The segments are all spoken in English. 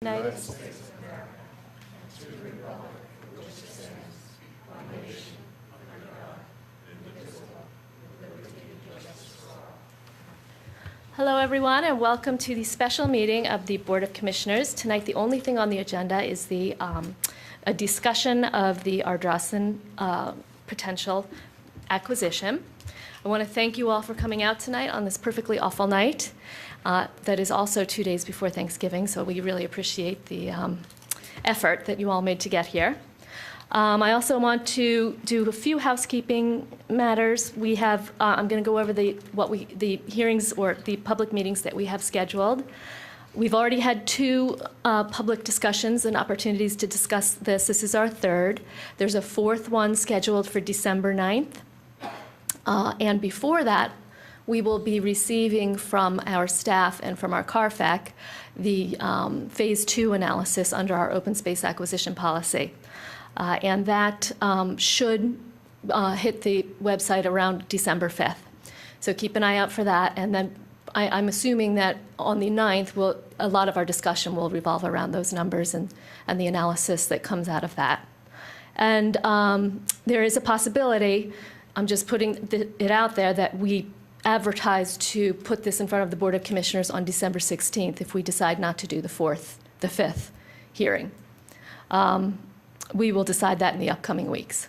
United States of America, to the republic for which it stands, one nation, under God, indivisible, with liberty and justice for all. Hello, everyone, and welcome to the special meeting of the Board of Commissioners. Tonight, the only thing on the agenda is a discussion of the Ardrossan potential acquisition. I want to thank you all for coming out tonight on this perfectly awful night. That is also 2 days before Thanksgiving, so we really appreciate the effort that you all made to get here. I also want to do a few housekeeping matters. We have, I'm going to go over the hearings or the public meetings that we have scheduled. We've already had two public discussions and opportunities to discuss this. This is our third. There's a fourth one scheduled for December 9th. And before that, we will be receiving from our staff and from our CARFAC the Phase 2 analysis under our open space acquisition policy. And that should hit the website around December 5th. So keep an eye out for that. And then I'm assuming that on the 9th, a lot of our discussion will revolve around those numbers and the analysis that comes out of that. And there is a possibility, I'm just putting it out there, that we advertise to put this in front of the Board of Commissioners on December 16th if we decide not to do the 5th hearing. We will decide that in the upcoming weeks.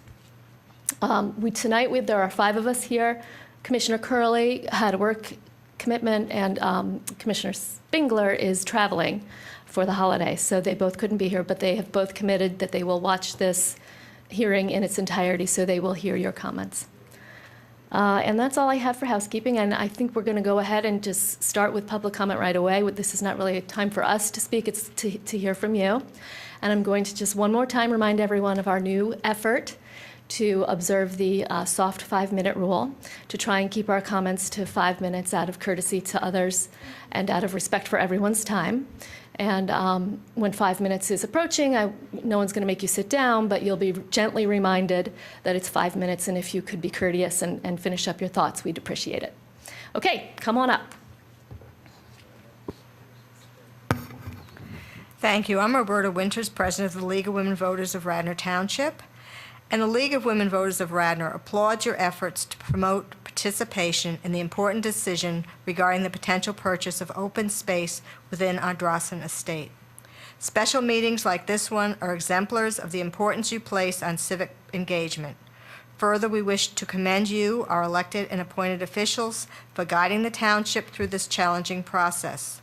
Tonight, there are 5 of us here. Commissioner Curley had a work commitment, and Commissioner Spingler is traveling for the holiday, so they both couldn't be here, but they have both committed that they will watch this hearing in its entirety, so they will hear your comments. And that's all I have for housekeeping, and I think we're going to go ahead and just start with public comment right away. This is not really a time for us to speak, it's to hear from you. And I'm going to just one more time remind everyone of our new effort to observe the soft 5-minute rule, to try and keep our comments to 5 minutes out of courtesy to others and out of respect for everyone's time. And when 5 minutes is approaching, no one's going to make you sit down, but you'll be gently reminded that it's 5 minutes, and if you could be courteous and finish up your thoughts, we'd appreciate it. Okay, come on up. Thank you. I'm Roberta Winters, President of the League of Women Voters of Radnor Township. And the League of Women Voters of Radnor applauds your efforts to promote participation in the important decision regarding the potential purchase of open space within Ardrossan Estate. Special meetings like this one are exemplars of the importance you place on civic engagement. Further, we wish to commend you, our elected and appointed officials, for guiding the township through this challenging process.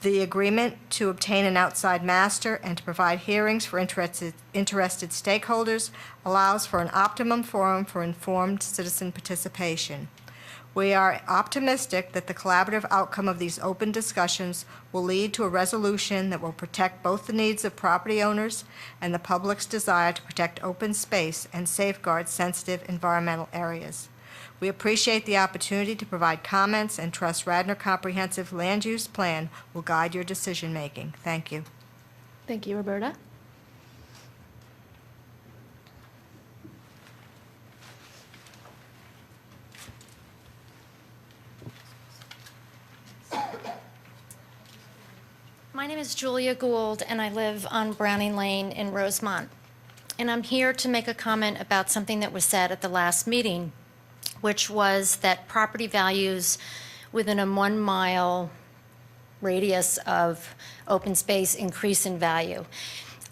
The agreement to obtain an outside master and to provide hearings for interested stakeholders allows for an optimum forum for informed citizen participation. We are optimistic that the collaborative outcome of these open discussions will lead to a resolution that will protect both the needs of property owners and the public's desire to protect open space and safeguard sensitive environmental areas. We appreciate the opportunity to provide comments and trust Radnor Comprehensive Land Use Plan will guide your decision-making. Thank you. Thank you, Roberta. My name is Julia Gould, and I live on Browning Lane in Rosemont. And I'm here to make a comment about something that was said at the last meeting, which was that property values within a 1-mile radius of open space increase in value.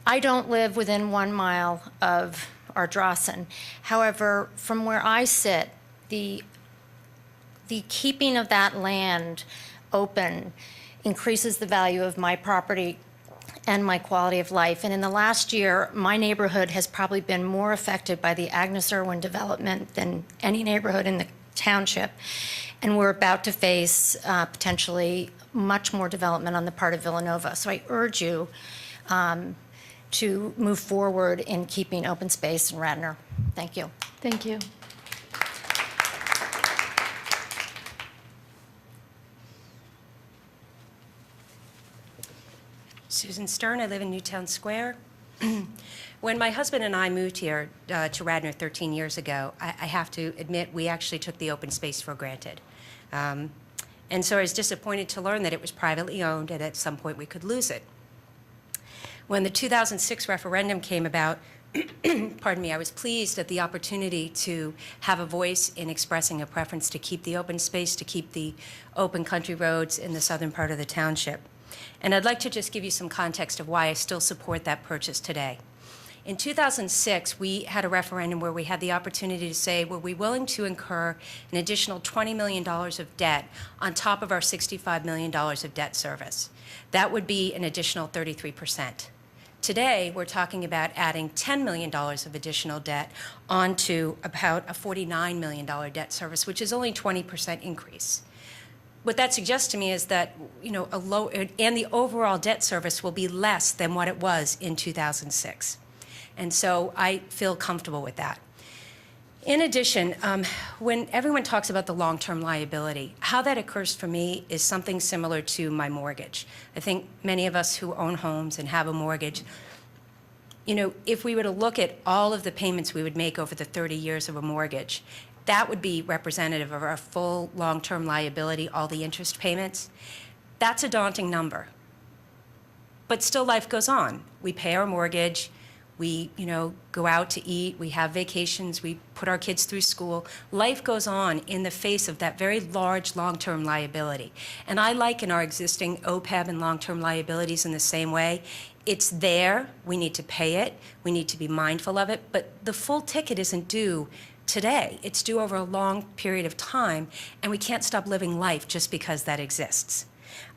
I don't live within 1 mile of Ardrossan. However, from where I sit, the keeping of that land open increases the value of my property and my quality of life. And in the last year, my neighborhood has probably been more affected by the Agnes Irwin development than any neighborhood in the township. And we're about to face potentially much more development on the part of Villanova. So I urge you to move forward in keeping open space in Radnor. Thank you. Thank you. Susan Stern, I live in Newtown Square. When my husband and I moved here to Radnor 13 years ago, I have to admit we actually took the open space for granted. And so I was disappointed to learn that it was privately owned and at some point we could lose it. When the 2006 referendum came about, pardon me, I was pleased at the opportunity to have a voice in expressing a preference to keep the open space, to keep the open country roads in the southern part of the township. And I'd like to just give you some context of why I still support that purchase today. In 2006, we had a referendum where we had the opportunity to say, were we willing to incur an additional $20 million of debt on top of our $65 million of debt service? That would be an additional 33%. Today, we're talking about adding $10 million of additional debt onto about a $49 million debt service, which is only 20% increase. What that suggests to me is that, and the overall debt service will be less than what it was in 2006. And so I feel comfortable with that. In addition, when everyone talks about the long-term liability, how that occurs for me is something similar to my mortgage. I think many of us who own homes and have a mortgage, if we were to look at all of the payments we would make over the 30 years of a mortgage, that would be representative of our full long-term liability, all the interest payments. That's a daunting number. But still, life goes on. We pay our mortgage. We, go out to eat. We have vacations. We put our kids through school. Life goes on in the face of that very large long-term liability. And I liken our existing OPEB and long-term liabilities in the same way. It's there. We need to pay it. We need to be mindful of it. But the full ticket isn't due today. It's due over a long period of time, and we can't stop living life just because that exists.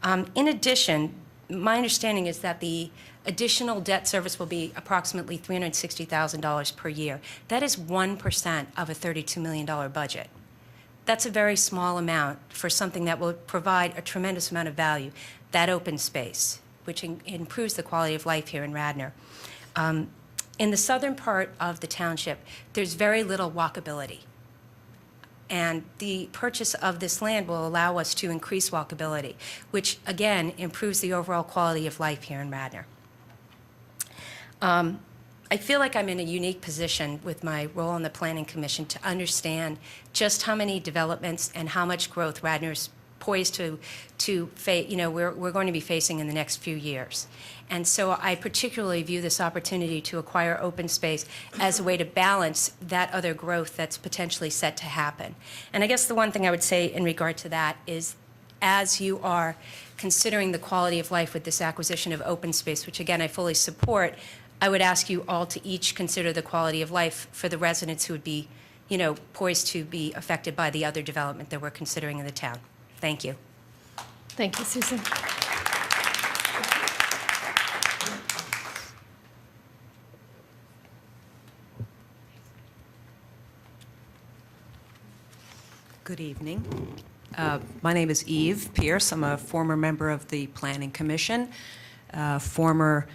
In addition, my understanding is that the additional debt service will be approximately $360,000 per year. That is 1% of a $32 million budget. That's a very small amount for something that will provide a tremendous amount of value, that open space, which improves the quality of life here in Radnor. In the southern part of the township, there's very little walkability. And the purchase of this land will allow us to increase walkability, which, again, improves the overall quality of life here in Radnor. I feel like I'm in a unique position with my role on the Planning Commission to understand just how many developments and how much growth Radnor's poised to face, we're going to be facing in the next few years. And so I particularly view this opportunity to acquire open space as a way to balance that other growth that's potentially set to happen. And I guess the one thing I would say in regard to that is, as you are considering the quality of life with this acquisition of open space, which again I fully support, I would ask you all to each consider the quality of life for the residents who would be, poised to be affected by the other development that we're considering in the town. Thank you. Thank you, Susan. Good evening. My name is Eve Pierce. I'm a former member of the Planning Commission, former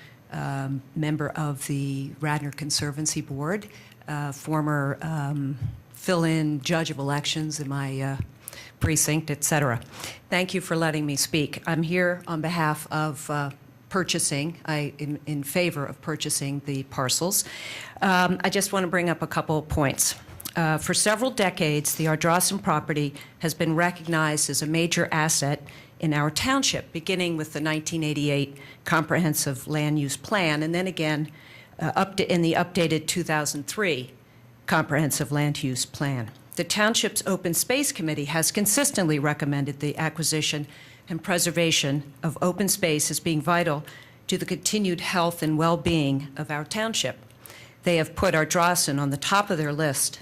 member of the Radnor Conservancy Board, former fill-in judge of elections in my precinct, et cetera. Thank you for letting me speak. I'm here on behalf of purchasing, in favor of purchasing the parcels. I just want to bring up a couple of points. For several decades, the Ardrossan property has been recognized as a major asset in our township, beginning with the 1988 Comprehensive Land Use Plan, and then again in the updated 2003 Comprehensive Land Use Plan. The Township's Open Space Committee has consistently recommended the acquisition and preservation of open space as being vital to the continued health and well-being of our township. They have put Ardrossan on the top of their list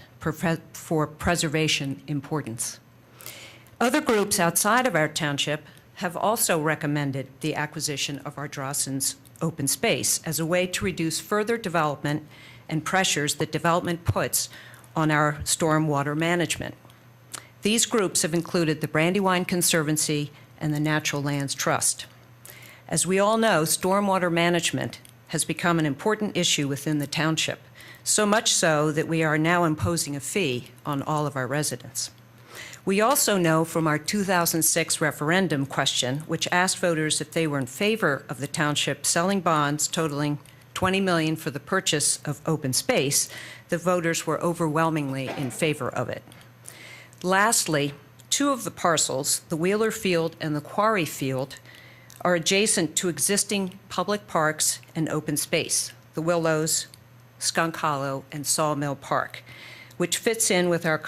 for preservation importance. Other groups outside of our township have also recommended the acquisition of Ardrossan's open space as a way to reduce further development and pressures that development puts on our stormwater management. These groups have included the Brandywine Conservancy and the Natural Lands Trust. As we all know, stormwater management has become an important issue within the township, so much so that we are now imposing a fee on all of our residents. We also know from our 2006 referendum question, which asked voters if they were in favor of the township selling bonds totaling $20 million for the purchase of open space, the voters were overwhelmingly in favor of it. Lastly, two of the parcels, the Wheeler Field and the Quarry Field, are adjacent to existing public parks and open space, the Willows, Skunk Hollow, and Sawmill Park, which fits in with our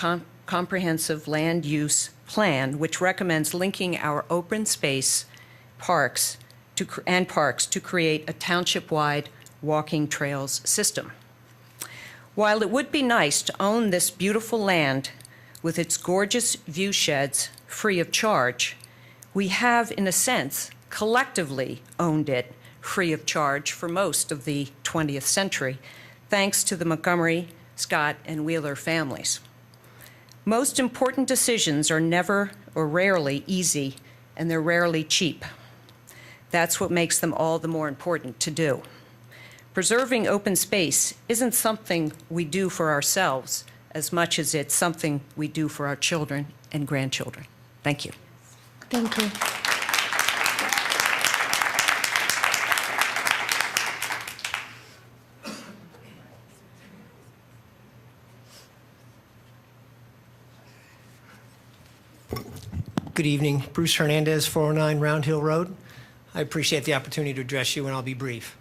comprehensive land use plan, which recommends linking our open space parks to create a township-wide walking trails system. While it would be nice to own this beautiful land with its gorgeous view sheds free of charge, we have, in a sense, collectively owned it free of charge for most of the 20th century, thanks to the Montgomery, Scott, and Wheeler families. Most important decisions are never or rarely easy, and they're rarely cheap. That's what makes them all the more important to do. Preserving open space isn't something we do for ourselves as much as it's something we do for our children and grandchildren. Thank you. Thank you. Good evening. Bruce Hernandez, 409 Round Hill Road. I appreciate the opportunity to address you, and I'll be brief.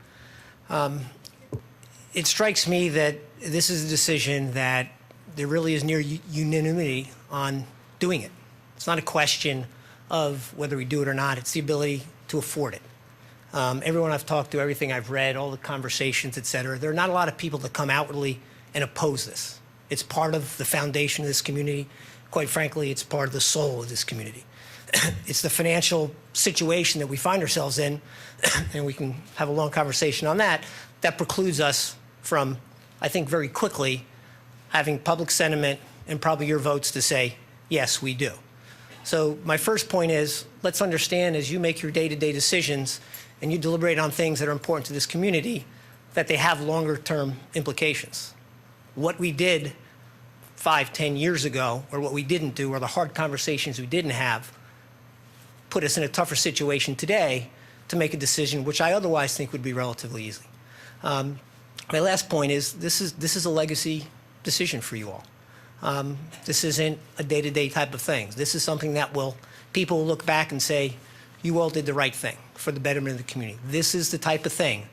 It strikes me that this is a decision that there really is near unanimity on doing it. It's not a question of whether we do it or not. It's the ability to afford it. Everyone I've talked to, everything I've read, all the conversations, et cetera, there are not a lot of people that come outwardly and oppose this. It's part of the foundation of this community. Quite frankly, it's part of the soul of this community. It's the financial situation that we find ourselves in, and we can have a long conversation on that, that precludes us from, I think, very quickly having public sentiment and probably your votes to say, yes, we do. So my first point is, let's understand as you make your day-to-day decisions and you deliberate on things that are important to this community, that they have longer-term implications. What we did 5, 10 years ago, or what we didn't do, or the hard conversations we didn't have, put us in a tougher situation today to make a decision which I otherwise think would be relatively easy. My last point is this is a legacy decision for you all. This isn't a day-to-day type of thing. This is something that people will look back and say, you all did the right thing for the betterment of the community. This is the type of thing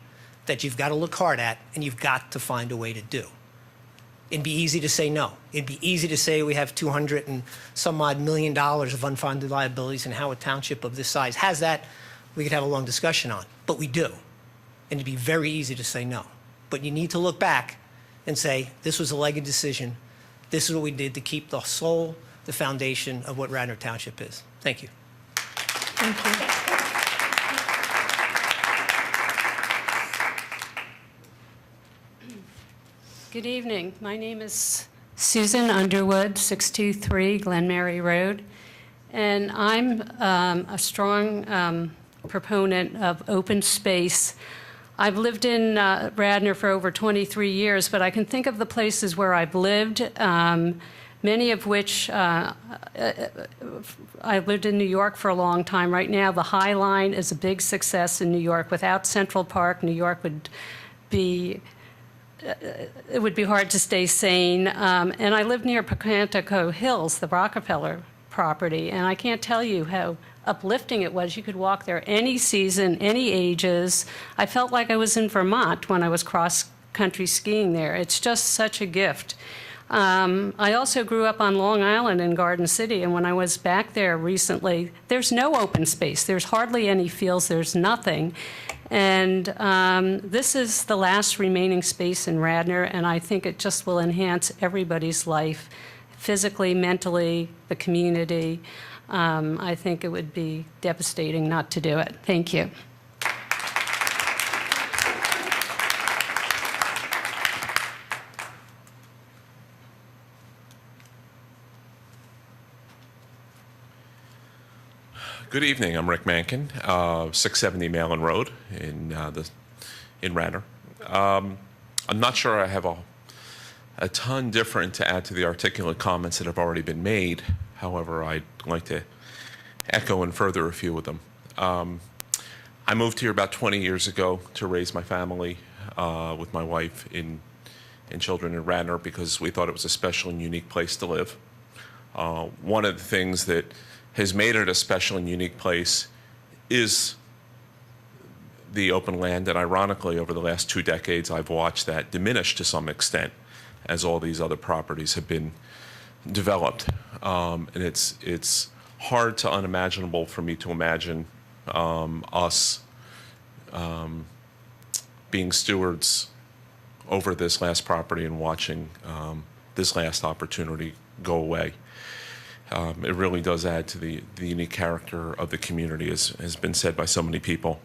that you've got to look hard at and you've got to find a way to do. It'd be easy to say no. It'd be easy to say we have $200 and some odd million of unfunded liabilities, and how a township of this size has that, we could have a long discussion on. But we do. And it'd be very easy to say no. But you need to look back and say, this was a legacy decision. This is what we did to keep the soul, the foundation of what Radnor Township is. Thank you. Thank you. Good evening. My name is Susan Underwood, 623 Glen Mary Road, and I'm a strong proponent of open space. I've lived in Radnor for over 23 years, but I can think of the places where I've lived, many of which I lived in New York for a long time. Right now, the High Line is a big success in New York. Without Central Park, New York would be it would be hard to stay sane. And I live near Pocantico Hills, the Rockefeller property, and I can't tell you how uplifting it was. You could walk there any season, any ages. I felt like I was in Vermont when I was cross-country skiing there. It's just such a gift. I also grew up on Long Island in Garden City, and when I was back there recently, there's no open space. There's hardly any fields. There's nothing. And this is the last remaining space in Radnor, and I think it just will enhance everybody's life, physically, mentally, the community. I think it would be devastating not to do it. Thank you. Good evening. I'm Rick Mankin, 670 Malin Road in Radnor. I'm not sure I have a ton different to add to the articulate comments that have already been made. However, I'd like to echo and further a few of them. I moved here about 20 years ago to raise my family with my wife and children in Radnor because we thought it was a special and unique place to live. One of the things that has made it a special and unique place is the open land, and ironically, over the last 2 decades, I've watched that diminish to some extent as all these other properties have been developed. And it's hard to unimaginable for me to imagine us being stewards over this last property and watching this last opportunity go away. It really does add to the unique character of the community, as has been said by so many people.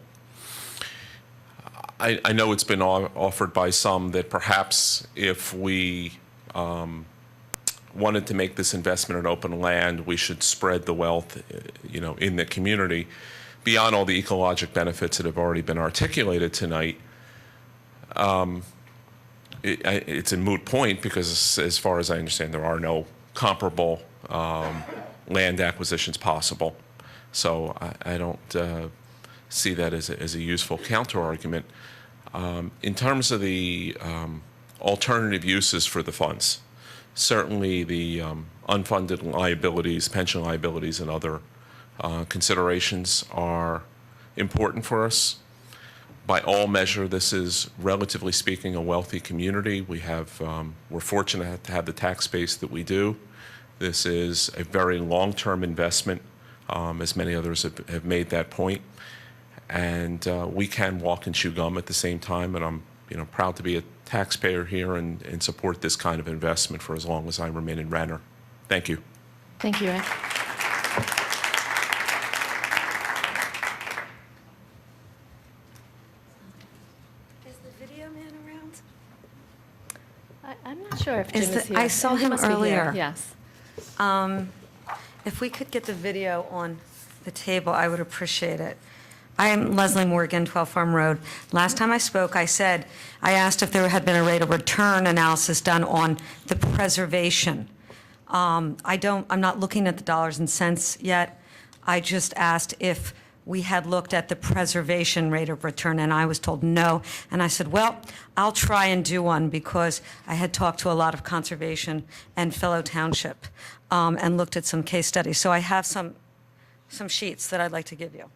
I know it's been offered by some that perhaps if we wanted to make this investment in open land, we should spread the wealth, in the community beyond all the ecologic benefits that have already been articulated tonight. It's a moot point because, as far as I understand, there are no comparable land acquisitions possible. So I don't see that as a useful counter-argument. In terms of the alternative uses for the funds, certainly the unfunded liabilities, pension liabilities, and other considerations are important for us. By all measure, this is, relatively speaking, a wealthy community. We're fortunate to have the tax base that we do. This is a very long-term investment, as many others have made that point. And we can walk and chew gum at the same time, and I'm proud to be a taxpayer here and support this kind of investment for as long as I remain in Radnor. Thank you. Thank you, Rick. Is the video man around? I'm not sure if Jim is here. I saw He him must be here, earlier. Yes. If we could get the video on the table, I would appreciate it. I am Leslie Morgan, 12 Farm Road. Last time I spoke, I asked if there had been a rate of return analysis done on the preservation. I'm not looking at the dollars and cents yet. I just asked if we had looked at the preservation rate of return, and I was told no. And I said, well, I'll try and do one, because I had talked to a lot of conservation and fellow township and looked at some case studies. So I have some sheets that I'd like to give you.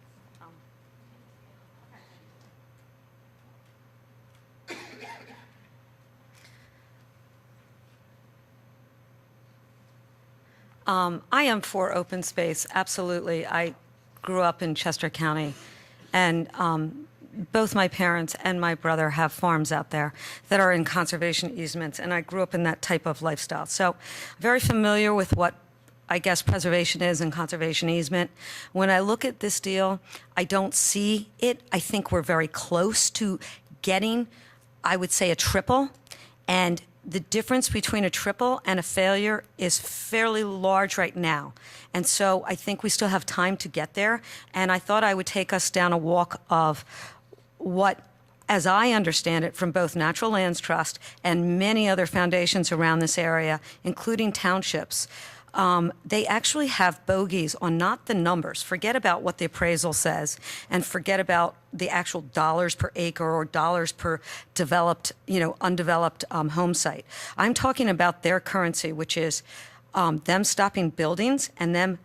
I am for open space, absolutely. I grew up in Chester County, and both my parents and my brother have farms out there that are in conservation easements, and I grew up in that type of lifestyle. So very familiar with what I guess preservation is and conservation easement. When I look at this deal, I don't see it. I think we're very close to getting, I would say, a triple, and the difference between a triple and a failure is fairly large right now. And so I think we still have time to get there. And I thought I would take us down a walk of what, as I understand it, from both Natural Lands Trust and many other foundations around this area, including townships, they actually have bogeys on not the numbers. Forget about what the appraisal says, and forget about the actual dollars per acre or dollars per developed, undeveloped home site. I'm talking about their currency, which is them stopping buildings and them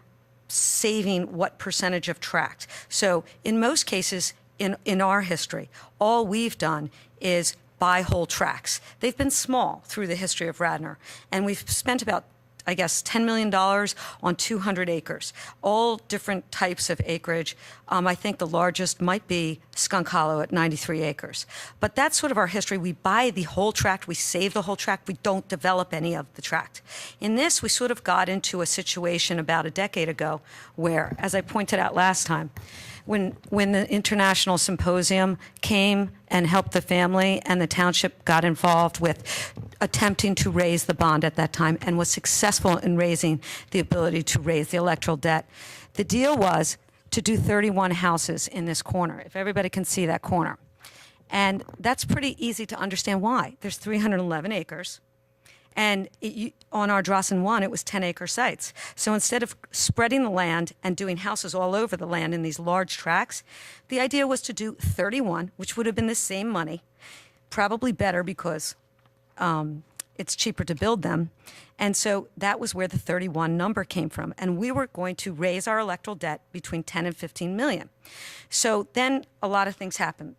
saving what percentage of tract. So in most cases in our history, all we've done is buy whole tracts. They've been small through the history of Radnor, and we've spent about, I guess, $10 million on 200 acres, all different types of acreage. I think the largest might be Skunk Hollow at 93 acres. But that's sort of our history. We buy the whole tract, we save the whole tract, we don't develop any of the tract. In this, we sort of got into a situation about a decade ago where, as I pointed out last time, when the International Symposium came and helped the family, and the township got involved with attempting to raise the bond at that time and was successful in raising the ability to raise the electoral debt. The deal was to do 31 houses in this corner, if everybody can see that corner. And that's pretty easy to understand why. There's 311 acres. And on our Drossen 1, it was 10-acre sites. So instead of spreading the land and doing houses all over the land in these large tracts, the idea was to do 31, which would have been the same money, probably better because it's cheaper to build them. And so that was where the 31 number came from. And we were going to raise our electoral debt between 10 and 15 million. So then a lot of things happened.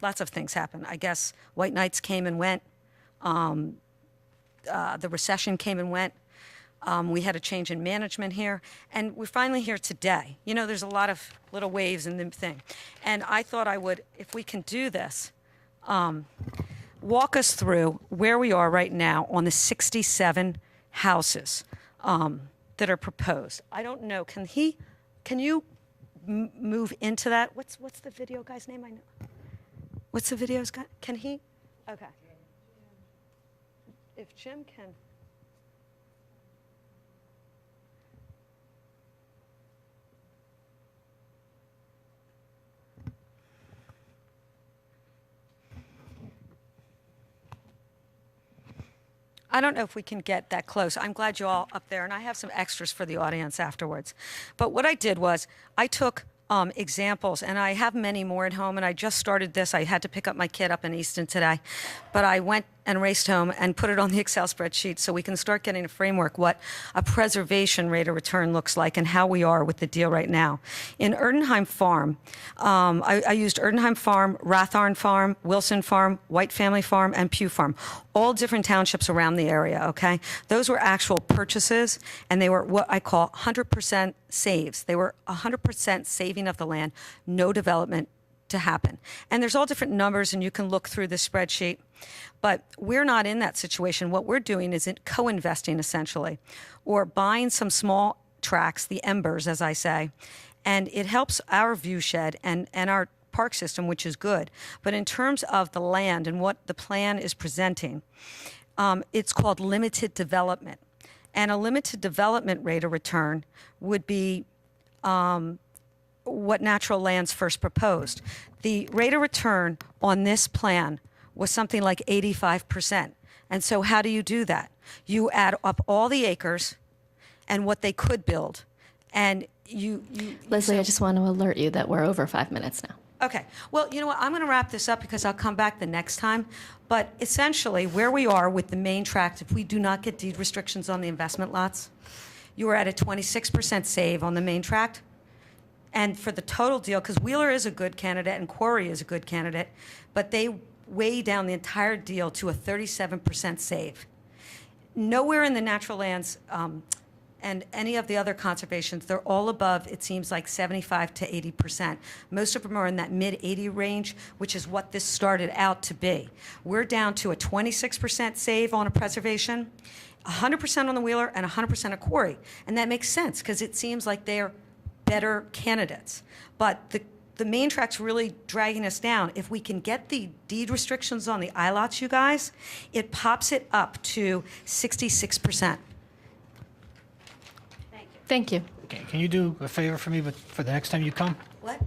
Lots of things happened. I guess white knights came and went. The recession came and went. We had a change in management here. And we're finally here today. You know, there's a lot of little waves in the thing. And I thought I would, if we can do this, walk us through where we are right now on the 67 houses that are proposed. I don't know. Can you move into that? What's the video guy's name? I know. What's the video's guy? Can he? Okay. If Jim can. I don't know if we can get that close. I'm glad you're all up there, and I have some extras for the audience afterwards. But what I did was I took examples, and I have many more at home, and I just started this. I had to pick up my kid up in Easton today, but I went and raced home and put it on the Excel spreadsheet so we can start getting a framework what a preservation rate of return looks like and how we are with the deal right now. In Erdenheim Farm, I used Erdenheim Farm, Rathorn Farm, Wilson Farm, White Family Farm, and Pugh Farm, all different townships around the area, okay? Those were actual purchases, and they were what I call 100% saves. They were 100% saving of the land, no development to happen. And there's all different numbers, and you can look through the spreadsheet. But we're not in that situation. What we're doing is co-investing, essentially, or buying some small tracts, the embers, as I say, and it helps our viewshed and our park system, which is good. But in terms of the land and what the plan is presenting, it's called limited development. And a limited development rate of return would be what Natural Lands first proposed. The rate of return on this plan was something like 85%. And so how do you do that? You add up all the acres and what they could build, and you Leslie, I just want to alert you that we're over 5 minutes now. Okay. Well, you know what? I'm going to wrap this up because I'll come back the next time. But essentially, where we are with the main tract, if we do not get deed restrictions on the investment lots, you are at a 26% save on the main tract. And for the total deal, because Wheeler is a good candidate and Quarry is a good candidate, but they weigh down the entire deal to a 37% save. Nowhere in the natural lands and any of the other conservations, they're all above, it seems like 75 to 80%. Most of them are in that mid-80 range, which is what this started out to be. We're down to a 26% save on a preservation, 100% on the Wheeler, and 100% a Quarry. And that makes sense, because it seems like they're better candidates. But the main track's really dragging us down. If we can get the deed restrictions on the iLots, you guys, it pops it up to 66%. Thank you. Okay, can you do a favor for me for the next time you come? What?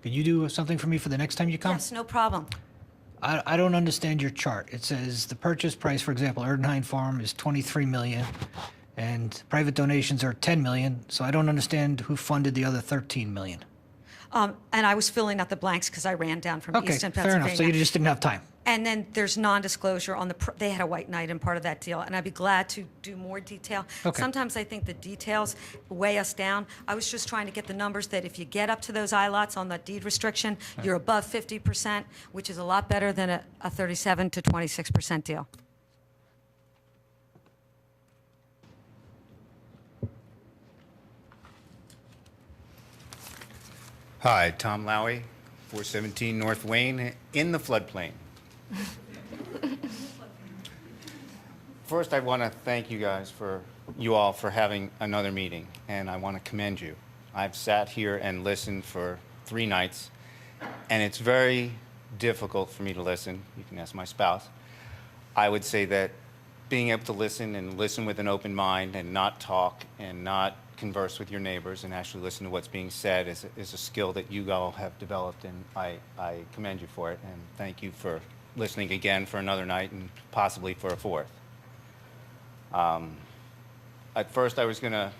Can you do something for me for the next time you come? Yes, no problem. I don't understand your chart. It says the purchase price, for example, Erdenheim Farm is 23 million, and private donations are 10 million. So I don't understand who funded the other 13 million. And I was filling out the blanks because I ran down from Okay, Easton, fair Pennsylvania. enough. So you just didn't have time. And then there's non-disclosure on they had a white knight in part of that deal, and I'd be glad to do more detail. Okay. Sometimes I think the details weigh us down. I was just trying to get the numbers that if you get up to those iLots on the deed restriction, you're above 50%, which is a lot better than a 37 to 26% deal. Hi, Tom Lowy, 417 North Wayne, in the floodplain. First, I want to thank you all for having another meeting, and I want to commend you. I've sat here and listened for 3 nights, and it's very difficult for me to listen. You can ask my spouse. I would say that being able to listen and listen with an open mind and not talk and not converse with your neighbors and actually listen to what's being said is a skill that you all have developed, and I commend you for it, and thank you for listening again for another night and possibly for a fourth. At first I was going to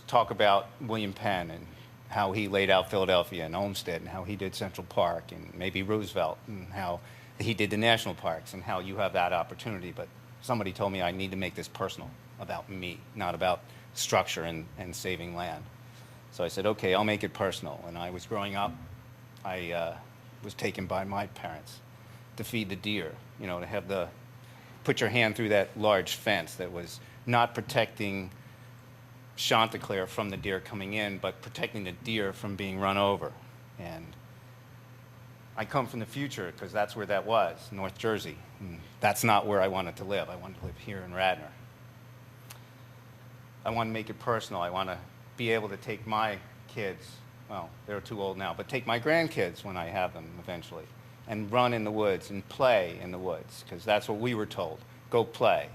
talk about William Penn and how he laid out Philadelphia and Olmsted and how he did Central Park and maybe Roosevelt and how he did the national parks and how you have that opportunity, but somebody told me I need to make this personal, about me, not about structure and saving land. So I said, okay, I'll make it personal. When I was growing up, I was taken by my parents to feed the deer, you know, to have the, put your hand through that large fence that was not protecting Chanticleer from the deer coming in, but protecting the deer from being run over. And I come from the future because that's where that was, North Jersey. And that's not where I wanted to live. I wanted to live here in Radnor. I want to make it personal. I want to be able to take my kids, well, they're too old now, but take my grandkids when I have them eventually, and run in the woods and play in the woods, because that's what we were told. Go play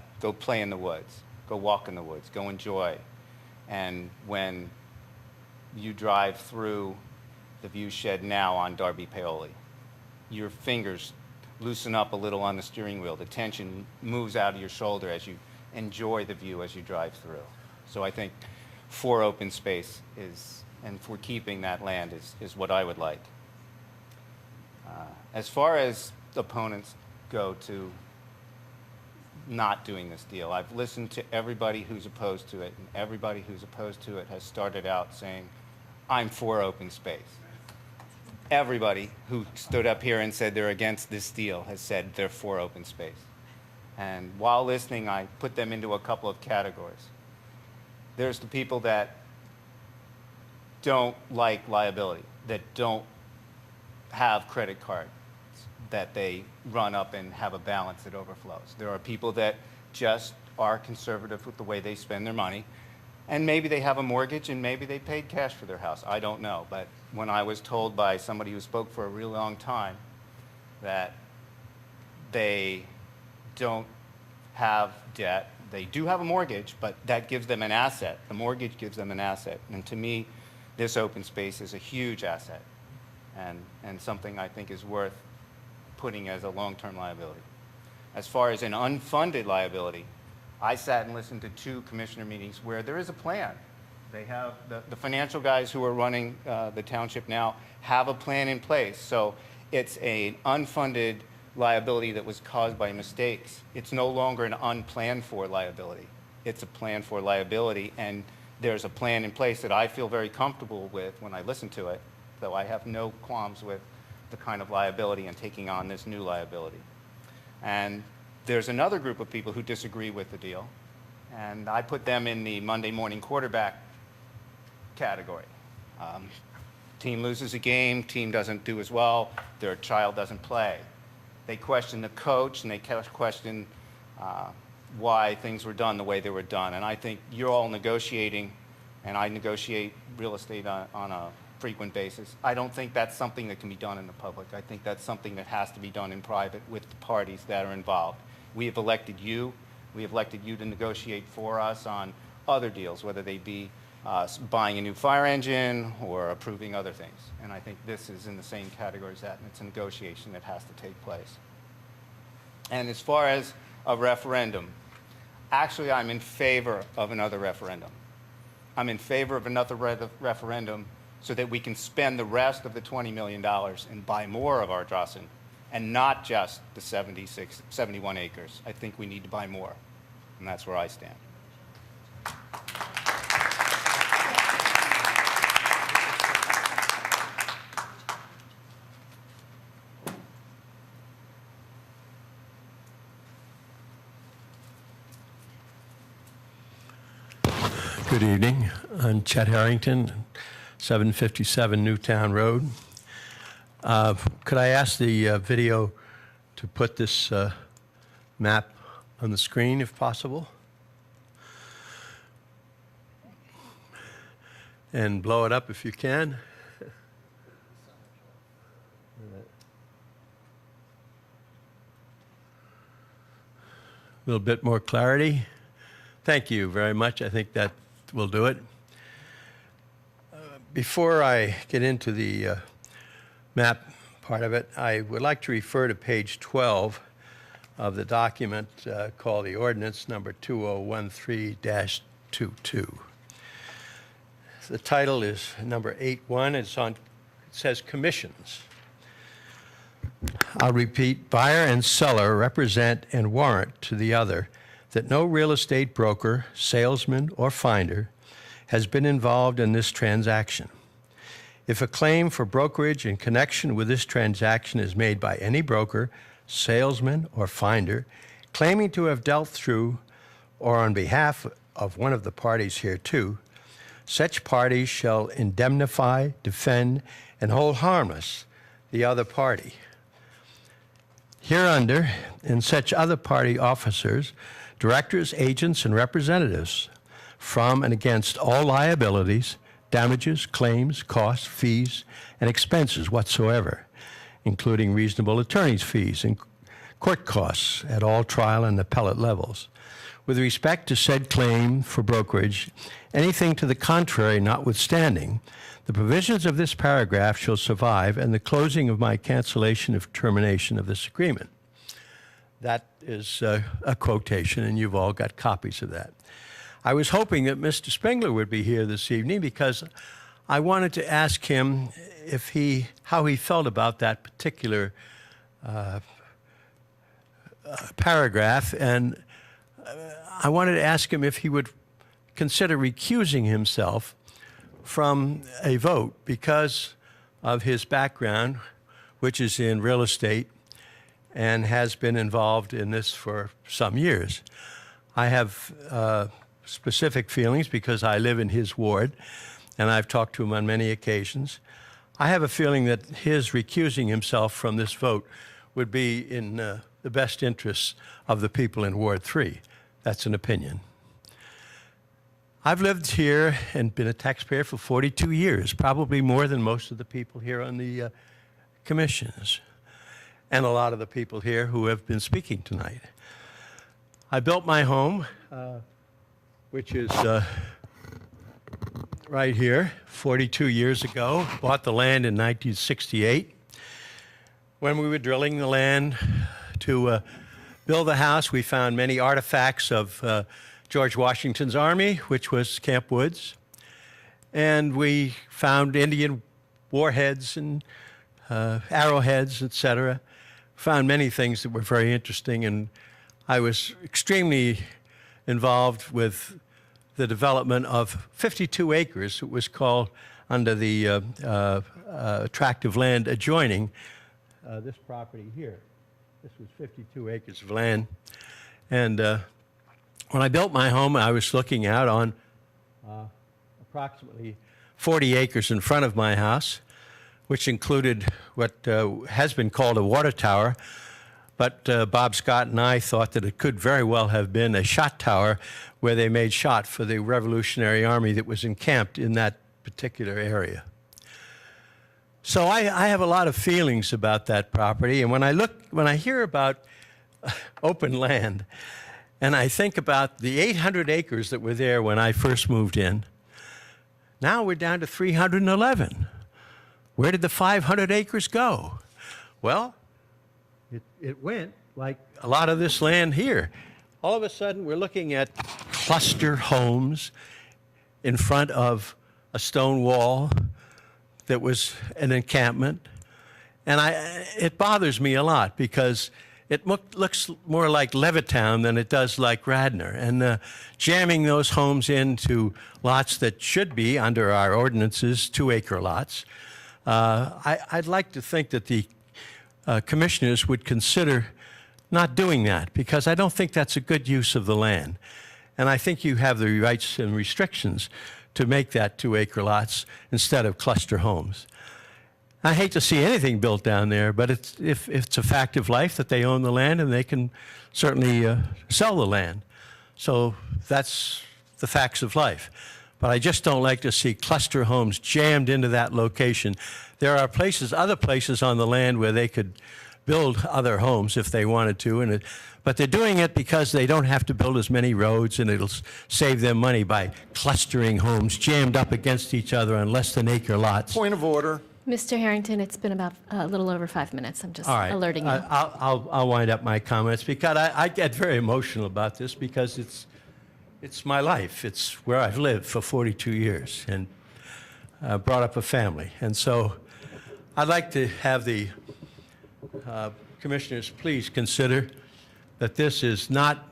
in the woods, go walk in the woods, go enjoy. And when you drive through the view shed now on Darby Paoli, your fingers loosen up a little on the steering wheel. The tension moves out of your shoulder as you enjoy the view as you drive through. So I think for open space is, and for keeping that land is what I would like. As far as opponents go to not doing this deal, I've listened to everybody who's opposed to it, and everybody who's opposed to it has started out saying, I'm for open space. Everybody who stood up here and said they're against this deal has said they're for open space. And while listening, I put them into a couple of categories. There's the people that don't like liability, that don't have credit cards, that they run up and have a balance that overflows. There are people that just are conservative with the way they spend their money, and maybe they have a mortgage and maybe they paid cash for their house. I don't know, but when I was told by somebody who spoke for a really long time that they don't have debt, they do have a mortgage, but that gives them an asset. The mortgage gives them an asset, and to me, this open space is a huge asset and something I think is worth putting as a long-term liability. As far as an unfunded liability, I sat and listened to 2 commissioner meetings where there is a plan. They have, the financial guys who are running the township now have a plan in place. So it's an unfunded liability that was caused by mistakes. It's no longer an unplanned for liability. It's a plan for liability, and there's a plan in place that I feel very comfortable with when I listen to it, though I have no qualms with the kind of liability and taking on this new liability. And there's another group of people who disagree with the deal, and I put them in the Monday morning quarterback category. Team loses a game, team doesn't do as well, their child doesn't play. They question the coach, and they question why things were done the way they were done. And I think you're all negotiating, and I negotiate real estate on a frequent basis. I don't think that's something that can be done in the public. I think that's something that has to be done in private with the parties that are involved. We have elected you. We have elected you to negotiate for us on other deals, whether they be buying a new fire engine or approving other things. And I think this is in the same category as that, and it's a negotiation that has to take place. And as far as a referendum, actually I'm in favor of another referendum. I'm in favor of another referendum so that we can spend the rest of the $20 million and buy more of Ardrossan, and not just the 71 acres. I think we need to buy more, and that's where I stand. Good evening. I'm Chet Harrington, 757 Newtown Road. Could I ask the video to put this map on the screen, if possible? And blow it up if you can. A little bit more clarity. Thank you very much. I think that will do it. Before I get into the map part of it, I would like to refer to page 12 of the document called the ordinance number 2013-22. The title is number 81. It says commissions. I'll repeat: buyer and seller represent and warrant to the other that no real estate broker, salesman, or finder has been involved in this transaction. If a claim for brokerage in connection with this transaction is made by any broker, salesman, or finder claiming to have dealt through or on behalf of one of the parties hereto, such parties shall indemnify, defend, and hold harmless the other party. Hereunder, and such other party officers, directors, agents, and representatives from and against all liabilities, damages, claims, costs, fees, and expenses whatsoever, including reasonable attorney's fees and court costs at all trial and appellate levels. With respect to said claim for brokerage, anything to the contrary notwithstanding, the provisions of this paragraph shall survive and the closing of my cancellation of termination of this agreement. That is a quotation, and you've all got copies of that. I was hoping that Mr. Spengler would be here this evening because I wanted to ask him how he felt about that particular paragraph, and I wanted to ask him if he would consider recusing himself from a vote because of his background, which is in real estate and has been involved in this for some years. I have specific feelings because I live in his ward, and I've talked to him on many occasions. I have a feeling that his recusing himself from this vote would be in the best interests of the people in Ward 3. That's an opinion. I've lived here and been a taxpayer for 42 years, probably more than most of the people here on the commissions, and a lot of the people here who have been speaking tonight. I built my home, which is right here, 42 years ago. Bought the land in 1968. When we were drilling the land to build the house, we found many artifacts of George Washington's army, which was Camp Woods. And we found Indian warheads and arrowheads, etc. Found many things that were very interesting, and I was extremely involved with the development of 52 acres. It was called under the tract of land adjoining this property here. This was 52 acres of land. And when I built my home, I was looking out on approximately 40 acres in front of my house, which included what has been called a water tower. But Bob Scott and I thought that it could very well have been a shot tower where they made shot for the Revolutionary Army that was encamped in that particular area. So I have a lot of feelings about that property. And when I hear about open land, and I think about the 800 acres that were there when I first moved in, now we're down to 311. Where did the 500 acres go? Well, it went like a lot of this land here. All of a sudden, we're looking at cluster homes in front of a stone wall that was an encampment. And it bothers me a lot because it looks more like Levittown than it does like Radnor. And jamming those homes into lots that should be, under our ordinances, 2-acre lots. I'd like to think that the commissioners would consider not doing that, because I don't think that's a good use of the land. And I think you have the rights and restrictions to make that 2-acre lots instead of cluster homes. I hate to see anything built down there, but if it's a fact of life that they own the land, and they can certainly sell the land. So that's the facts of life. But I just don't like to see cluster homes jammed into that location. There are other places on the land where they could build other homes if they wanted to, but they're doing it because they don't have to build as many roads, and it'll save them money by clustering homes jammed up against each other on less than acre lots. Point of order. Mr. Harrington, it's been about a little over 5 minutes. I'm just All right. alerting you. I'll wind up my comments because I get very emotional about this because it's my life. It's where I've lived for 42 years and brought up a family. And so I'd like to have the commissioners please consider that this is not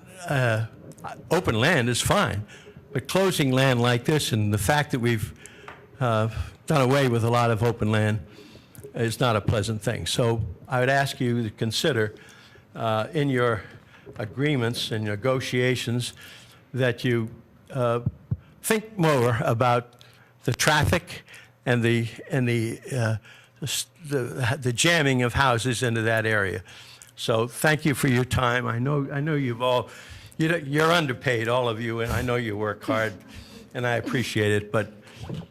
Open land is fine, but closing land like this and the fact that we've done away with a lot of open land is not a pleasant thing. So I would ask you to consider in your agreements and negotiations that you think more about the traffic and the jamming of houses into that area. So thank you for your time. I know you've all, you're underpaid, all of you, and I know you work hard, and I appreciate it, but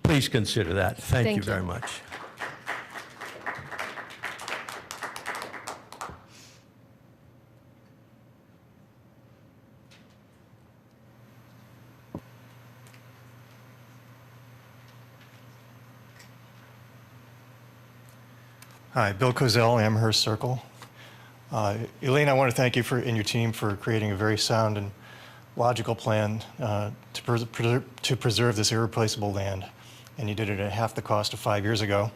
please consider that. Thank you very much. Hi, Bill Kozel, Amherst Circle. Elaine, I want to thank you and your team for creating a very sound and logical plan to preserve this irreplaceable land, and you did it at half the cost of 5 years ago.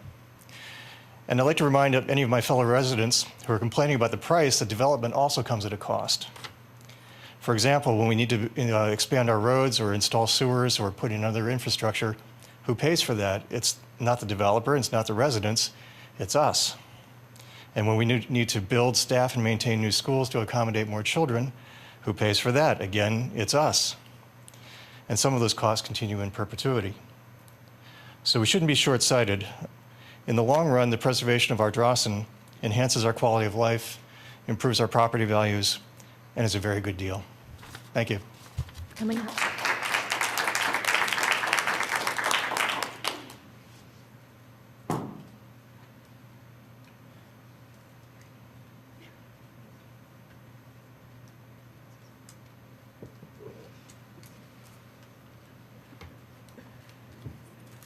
And I'd like to remind any of my fellow residents who are complaining about the price that development also comes at a cost. For example, when we need to expand our roads or install sewers or put in other infrastructure, who pays for that? It's not the developer, it's not the residents, it's us. And when we need to build, staff, and maintain new schools to accommodate more children, who pays for that? Again, it's us. And some of those costs continue in perpetuity. So we shouldn't be short-sighted. In the long run, the preservation of our Drawson enhances our quality of life, improves our property values, and is a very good deal. Thank you. Coming up.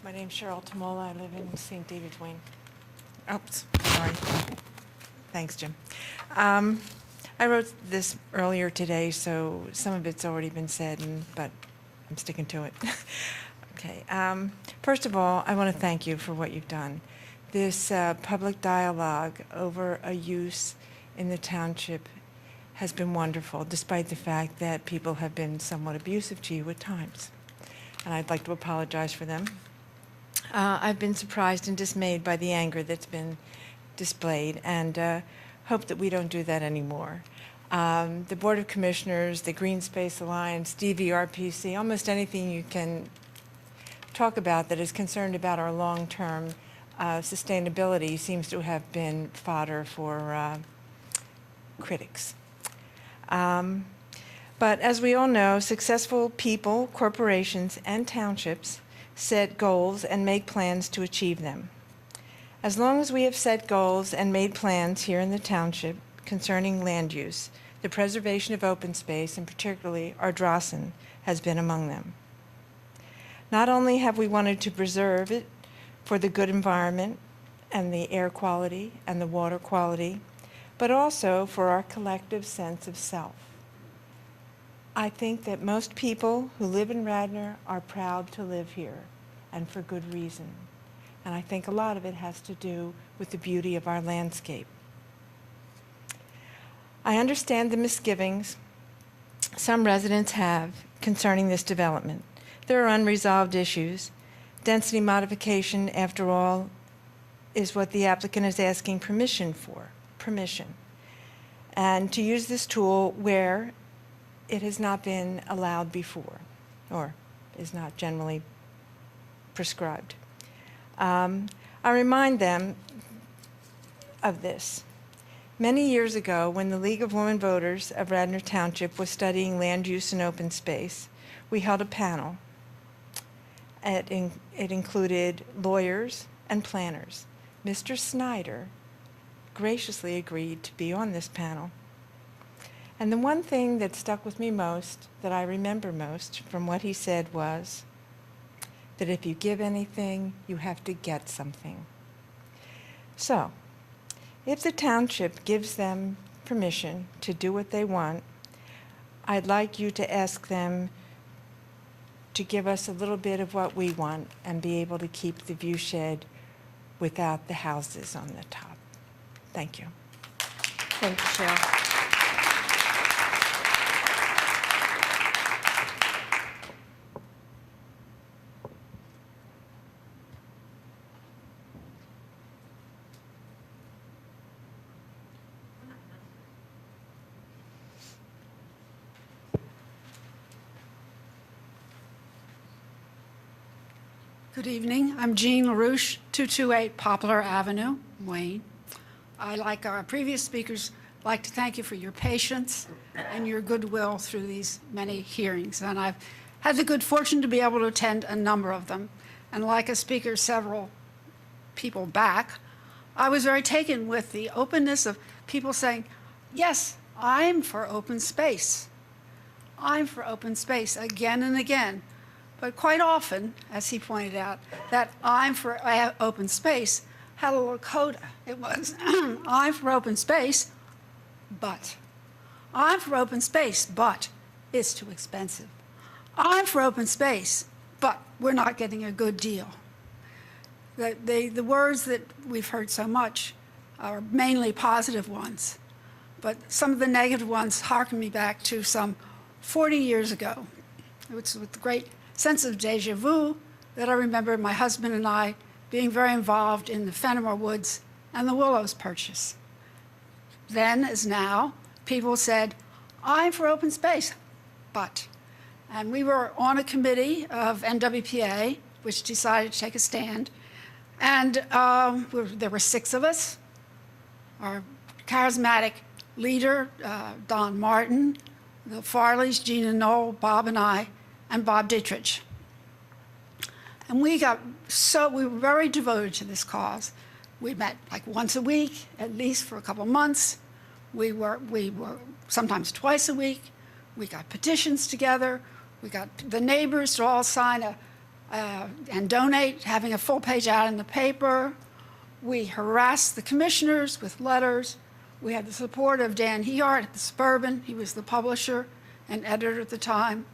My name's Cheryl Tamola. I live in St. David's Wayne. Oops, sorry. Thanks, Jim. I wrote this earlier today, so some of it's already been said, but I'm sticking to it. Okay. First of all, I want to thank you for what you've done. This public dialogue over a use in the township has been wonderful, despite the fact that people have been somewhat abusive to you at times. And I'd like to apologize for them. I've been surprised and dismayed by the anger that's been displayed, and hope that we don't do that anymore. The Board of Commissioners, the Green Space Alliance, DVRPC, almost anything you can talk about that is concerned about our long-term sustainability seems to have been fodder for critics. But as we all know, successful people, corporations, and townships set goals and make plans to achieve them. As long as we have set goals and made plans here in the township concerning land use, the preservation of open space, and particularly our Drawson, has been among them. Not only have we wanted to preserve it for the good environment and the air quality and the water quality, but also for our collective sense of self. I think that most people who live in Radnor are proud to live here, and for good reason. And I think a lot of it has to do with the beauty of our landscape. I understand the misgivings some residents have concerning this development. There are unresolved issues. Density modification, after all, is what the applicant is asking permission for, and to use this tool where it has not been allowed before, or is not generally prescribed. I remind them of this. Many years ago, when the League of Women Voters of Radnor Township was studying land use and open space, we held a panel. It included lawyers and planners. Mr. Snyder graciously agreed to be on this panel. And the one thing that stuck with me most, that I remember most from what he said, was that if you give anything, you have to get something. So, if the township gives them permission to do what they want, I'd like you to ask them to give us a little bit of what we want and be able to keep the view shed without the houses on the top. Thank you. Thank you, Cheryl. Good evening. I'm Jean LaRouche, 228 Poplar Avenue, Wayne. I, like our previous speakers, like to thank you for your patience and your goodwill through these many hearings. And I've had the good fortune to be able to attend a number of them. And like a speaker several people back, I was very taken with the openness of people saying, yes, I'm for open space. I'm for open space again and again. But quite often, as he pointed out, that I'm for open space had a little coda. It was, I'm for open space, but. I'm for open space, but it's too expensive. I'm for open space, but we're not getting a good deal. The words that we've heard so much are mainly positive ones, but some of the negative ones harken me back to some 40 years ago. It was with great sense of deja vu that I remember my husband and I being very involved in the Fenimore Woods and the Willows purchase. Then, as now, people said, I'm for open space, but. And we were on a committee of NWPA, which decided to take a stand. And there were 6 of us. Our charismatic leader, Don Martin, the Farleys, Gina Knoll, Bob and I, and Bob Dietrich. And we were very devoted to this cause. We met like once a week, at least for a couple months. We were sometimes twice a week. We got petitions together. We got the neighbors to all sign and donate, having a full page ad in the paper. We harassed the commissioners with letters. We had the support of Dan Heart at the Suburban. He was the publisher and editor at the time.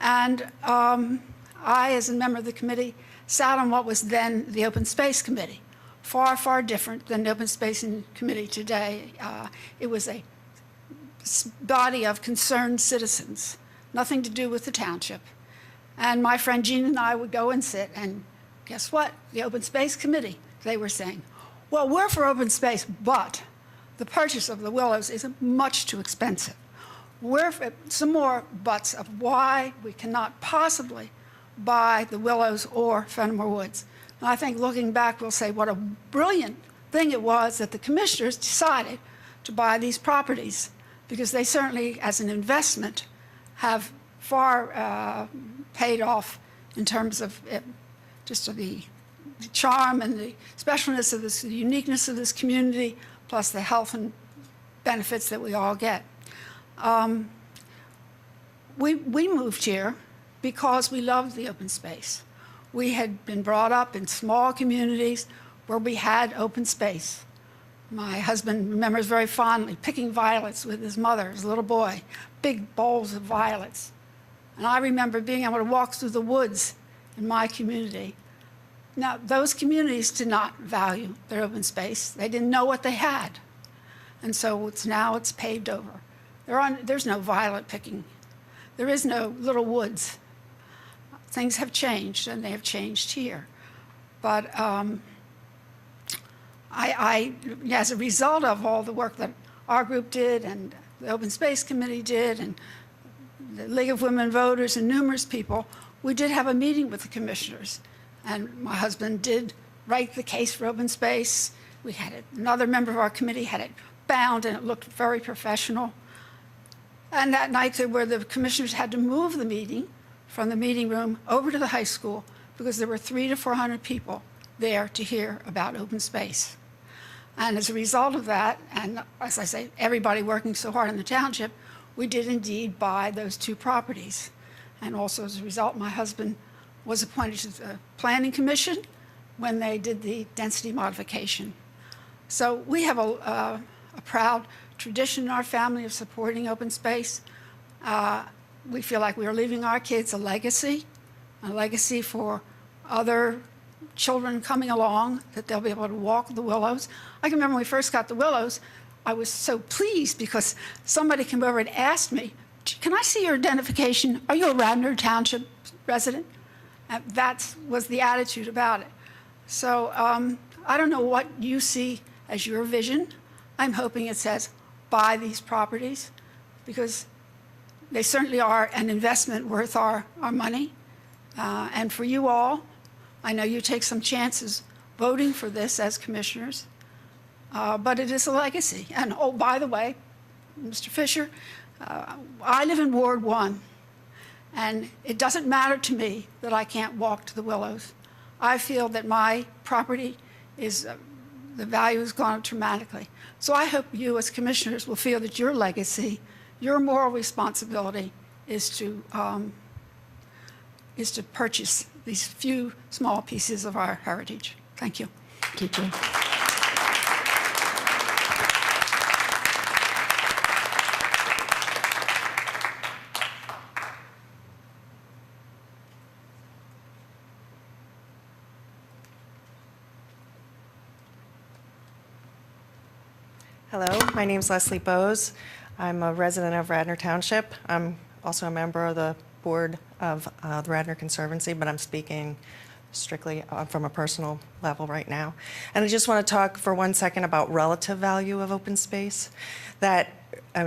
And I, as a member of the committee, sat on what was then the Open Space Committee, far, far different than the Open Space Committee today. It was a body of concerned citizens, nothing to do with the township. And my friend Jean and I would go and sit, and guess what? The Open Space Committee, they were saying, well, we're for open space, but the purchase of the Willows is much too expensive. We're for some more buts of why we cannot possibly buy the Willows or Fenimore Woods. And I think looking back, we'll say what a brilliant thing it was that the commissioners decided to buy these properties, because they certainly, as an investment, have far paid off in terms of just the charm and the specialness of this, the uniqueness of this community, plus the health and benefits that we all get. We moved here because we loved the open space. We had been brought up in small communities where we had open space. My husband remembers very fondly picking violets with his mother as a little boy, big bowls of violets. And I remember being able to walk through the woods in my community. Now, those communities did not value their open space. They didn't know what they had. And so now it's paved over. There's no violet picking. There is no little woods. Things have changed, and they have changed here. But as a result of all the work that our group did and the Open Space Committee did and the League of Women Voters and numerous people, we did have a meeting with the commissioners. And my husband did write the case for open space. We had it, another member of our committee had it bound, and it looked very professional. And that night, the commissioners had to move the meeting from the meeting room over to the high school because there were 300 to 400 people there to hear about open space. And as a result of that, and as I say, everybody working so hard in the township, we did indeed buy those 2 properties. And also as a result, my husband was appointed to the Planning Commission when they did the density modification. So we have a proud tradition in our family of supporting open space. We feel like we are leaving our kids a legacy for other children coming along, that they'll be able to walk the Willows. I can remember when we first got the Willows, I was so pleased because somebody came over and asked me, can I see your identification? Are you a Radnor Township resident? And that was the attitude about it. So I don't know what you see as your vision. I'm hoping it says, buy these properties, because they certainly are an investment worth our money. And for you all, I know you take some chances voting for this as commissioners, but it is a legacy. And oh, by the way, Mr. Fisher, I live in Ward 1, and it doesn't matter to me that I can't walk to the Willows. I feel that my property is, the value has gone up dramatically. So I hope you as commissioners will feel that your legacy, your moral responsibility is to purchase these few small pieces of our heritage. Thank you. Thank you, Jean. Hello, my name is Leslie Bowes. I'm a resident of Radnor Township. I'm also a member of the board of the Radnor Conservancy, but I'm speaking strictly from a personal level right now. And I just want to talk for 1 second about relative value of open space. That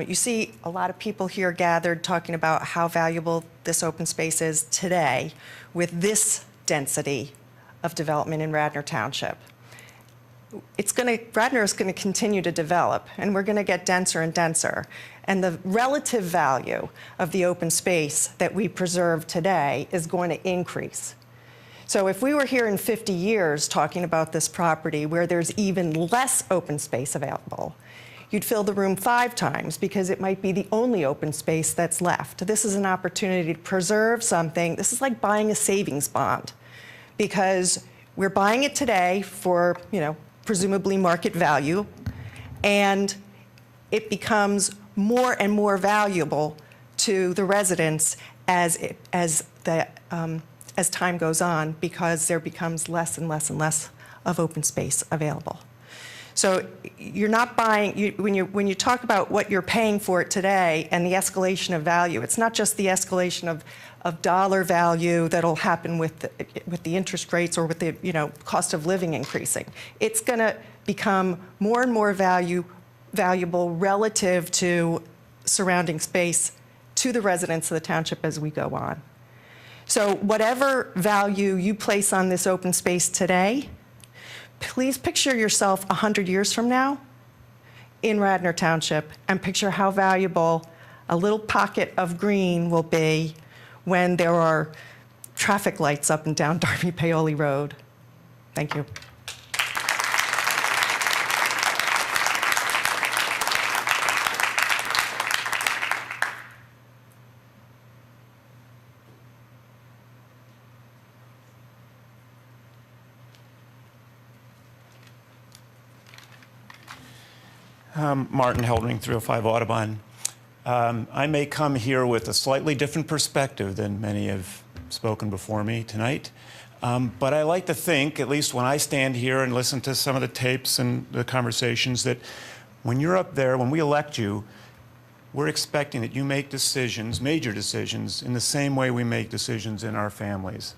you see a lot of people here gathered talking about how valuable this open space is today with this density of development in Radnor Township. Radnor is going to continue to develop, and we're going to get denser and denser. And the relative value of the open space that we preserve today is going to increase. So if we were here in 50 years talking about this property where there's even less open space available, you'd fill the room 5 times because it might be the only open space that's left. This is an opportunity to preserve something. This is like buying a savings bond because we're buying it today for, presumably market value, and it becomes more and more valuable to the residents as time goes on because there becomes less and less and less of open space available. So you're not buying, when you talk about what you're paying for it today and the escalation of value, it's not just the escalation of dollar value that'll happen with the interest rates or with the cost of living increasing. It's going to become more and more valuable relative to surrounding space to the residents of the township as we go on. So whatever value you place on this open space today, please picture yourself 100 years from now in Radnor Township and picture how valuable a little pocket of green will be when there are traffic lights up and down Darby Paoli Road. Thank you. Martin Heldring, 305 Audubon. I may come here with a slightly different perspective than many have spoken before me tonight, but I like to think, at least when I stand here and listen to some of the tapes and the conversations, that when you're up there, when we elect you, we're expecting that you make decisions, major decisions, in the same way we make decisions in our families.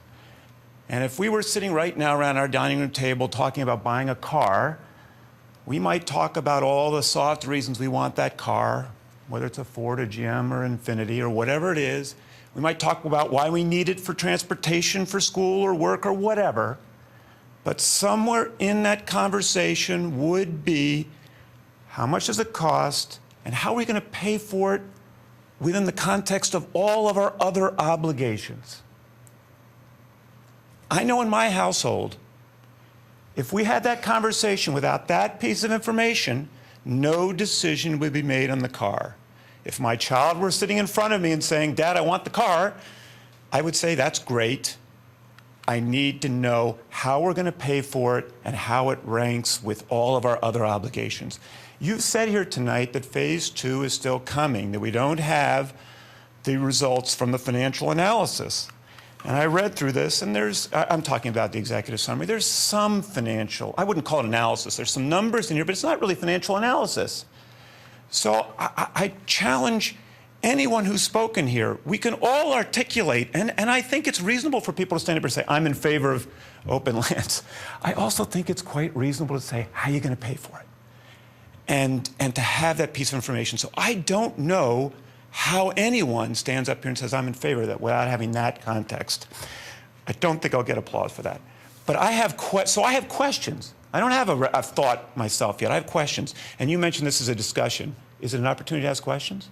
And if we were sitting right now around our dining room table talking about buying a car, we might talk about all the soft reasons we want that car, whether it's a Ford, a GM, or Infiniti, or whatever it is. We might talk about why we need it for transportation, for school, or work, or whatever. But somewhere in that conversation would be, how much does it cost, and how are we going to pay for it within the context of all of our other obligations? I know in my household, if we had that conversation without that piece of information, no decision would be made on the car. If my child were sitting in front of me and saying, "Dad, I want the car," I would say, "That's great. I need to know how we're going to pay for it and how it ranks with all of our other obligations." You've said here tonight that phase 2 is still coming, that we don't have the results from the financial analysis. And I read through this, and I'm talking about the executive summary, there's some financial, I wouldn't call it analysis, there's some numbers in here, but it's not really financial analysis. So I challenge anyone who's spoken here. We can all articulate, and I think it's reasonable for people to stand up and say, "I'm in favor of open lands." I also think it's quite reasonable to say, how are you going to pay for it? And to have that piece of information. So I don't know how anyone stands up here and says, "I'm in favor of that," without having that context. I don't think I'll get applause for that. But I have questions. I don't have a thought myself yet. I have questions. And you mentioned this is a discussion. Is it an opportunity to ask questions?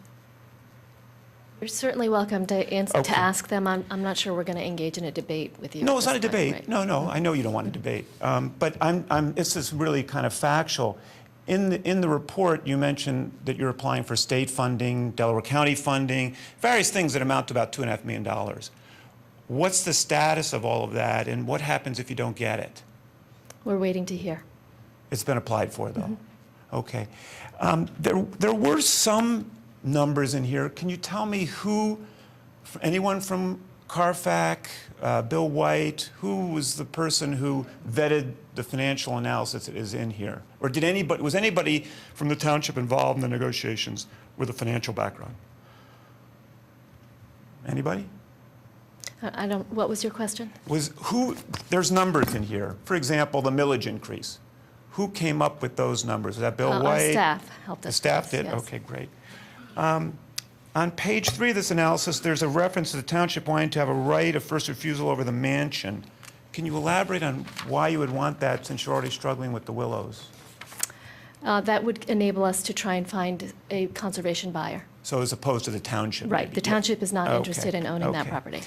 You're certainly welcome to Okay. to ask them. I'm not sure we're going to engage in a debate with you. No, at it's not a this point, debate. right? No, I know you don't want a debate. But this is really kind of factual. In the report, you mentioned that you're applying for state funding, Delaware County funding, various things that amount to about $2.5 million. What's the status of all of that, and what happens if you don't get it? We're waiting to hear. It's been applied for, though. Okay. There were some numbers in here. Can you tell me who, anyone from Carfax, Bill White, who was the person who vetted the financial analysis that is in here? Or was anybody from the township involved in the negotiations with a financial background? Anybody? I don't. What was your question? There's numbers in here. For example, the millage increase. Who came up with those numbers? Was that Bill White? Our staff helped us. The staff did? Yes. Okay, great. On page 3 of this analysis, there's a reference to the township wanting to have a right of first refusal over the mansion. Can you elaborate on why you would want that since you're already struggling with the Willows? That would enable us to try and find a conservation buyer. So as opposed to the township? Right. maybe. The township is not Okay, interested in owning that okay. property.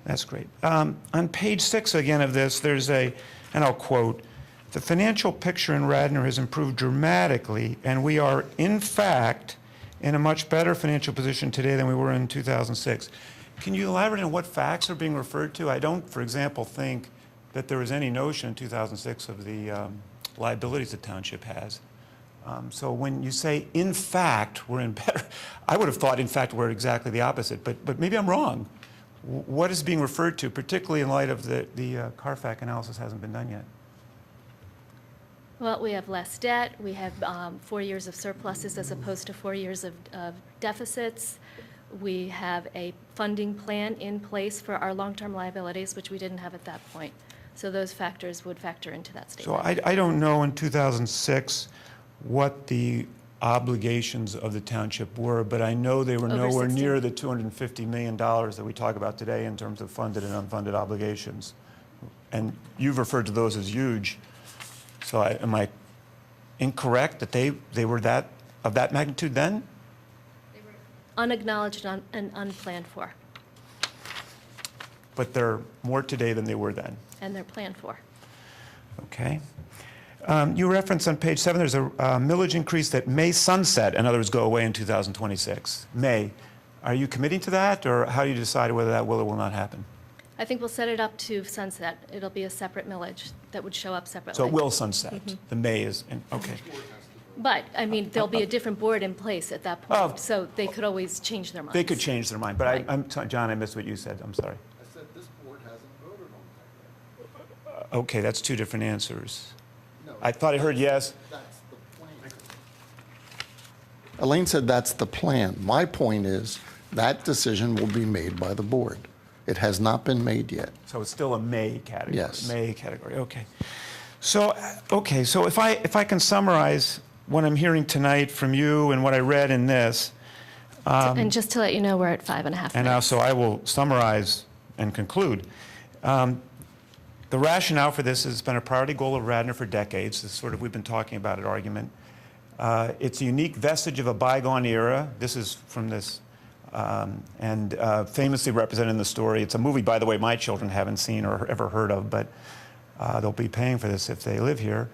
That's great. On page 6 again of this, there's and I'll quote, "The financial picture in Radnor has improved dramatically, and we are, in fact, in a much better financial position today than we were in 2006. Can you elaborate on what facts are being referred to? I don't, for example, think that there was any notion in 2006 of the liabilities the township has. So when you say, in fact, we're in better, I would have thought, in fact, we're exactly the opposite, but maybe I'm wrong. What is being referred to, particularly in light of the Carfax analysis hasn't been done yet? Well, we have less debt. We have 4 years of surpluses as opposed to 4 years of deficits. We have a funding plan in place for our long-term liabilities, which we didn't have at that point. So those factors would factor into that So statement. I don't know in 2006 what the obligations of the township were, but I know they were Over nowhere 60. near the $250 million that we talk about today in terms of funded and unfunded obligations. And you've referred to those as huge. So am I incorrect that they were of that magnitude then? Unacknowledged and unplanned for, But they're more today than they were then. and they're planned for. Okay. You reference on page 7, there's a millage increase that may sunset, in other words, go away in 2026. May. Are you committing to that, or how do you decide whether that will or will not happen? I think we'll set it up to sunset. It'll be a separate millage that would show up separately. So it will sunset. The may is, okay. But, I mean, there'll be a different board in place at that Oh. point, so they could always change their minds. They could change their mind, but Right. I'm sorry, John, I missed what you said. I'm sorry. I said this board hasn't voted on that. Okay, that's two different answers. No, I thought I heard yes. That's the plan. Elaine said that's the plan. My point is that decision will be made by the board. It has not been made yet. So it's still a may category. Yes. May category, okay. So if I can summarize what I'm hearing tonight from you and what I read in this, And just to let you know, we're at 5.5 and minutes. so I will summarize and conclude. The rationale for this has been a priority goal of Radnor for decades. This is sort of, we've been talking about it, argument. It's a unique vestige of a bygone era. This is from this, and famously represented in the story. It's a movie, by the way, my children haven't seen or ever heard of, but they'll be paying for this if they live here.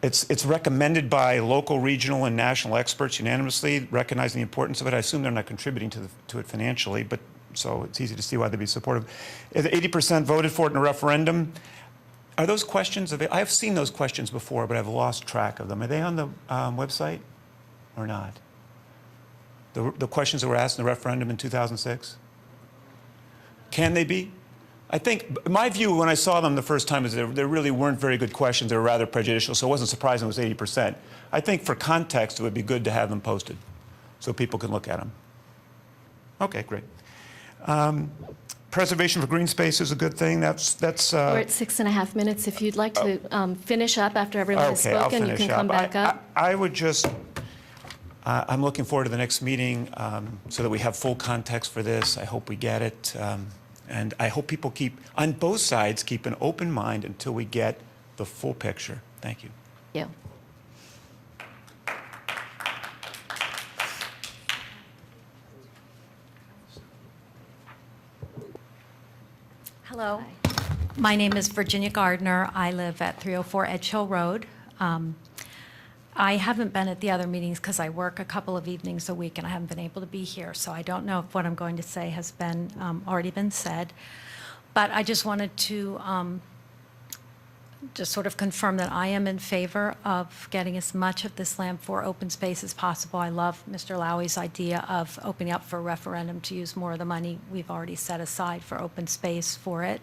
It's recommended by local, regional, and national experts unanimously, recognizing the importance of it. I assume they're not contributing to it financially, but so it's easy to see why they'd be supportive. 80% voted for it in a referendum. Are those questions available? I've seen those questions before, but I've lost track of them. Are they on the website or not? The questions that were asked in the referendum in 2006? Can they be? I think my view when I saw them the first time is there really weren't very good questions. They were rather prejudicial, so it wasn't surprising it was 80%. I think for context, it would be good to have them posted so people can look at them. Okay, great. Preservation for green space is a good thing. That's. We're at 6.5 minutes. If you'd like to finish up after everyone has Okay, I'll spoken, you finish can come back up. I would just. I'm looking forward to the next meeting so that we have full context for this. I hope we get it. And I hope people on both sides, keep an open mind until we get the full picture. Thank you. Yeah. Hello. My name is Virginia Gardner. I live at 304 Edge Hill Road. I haven't been at the other meetings because I work a couple of evenings a week and I haven't been able to be here. So I don't know if what I'm going to say has been already been said. But I just wanted to just sort of confirm that I am in favor of getting as much of this land for open space as possible. I love Mr. Lowey's idea of opening up for a referendum to use more of the money we've already set aside for open space for it.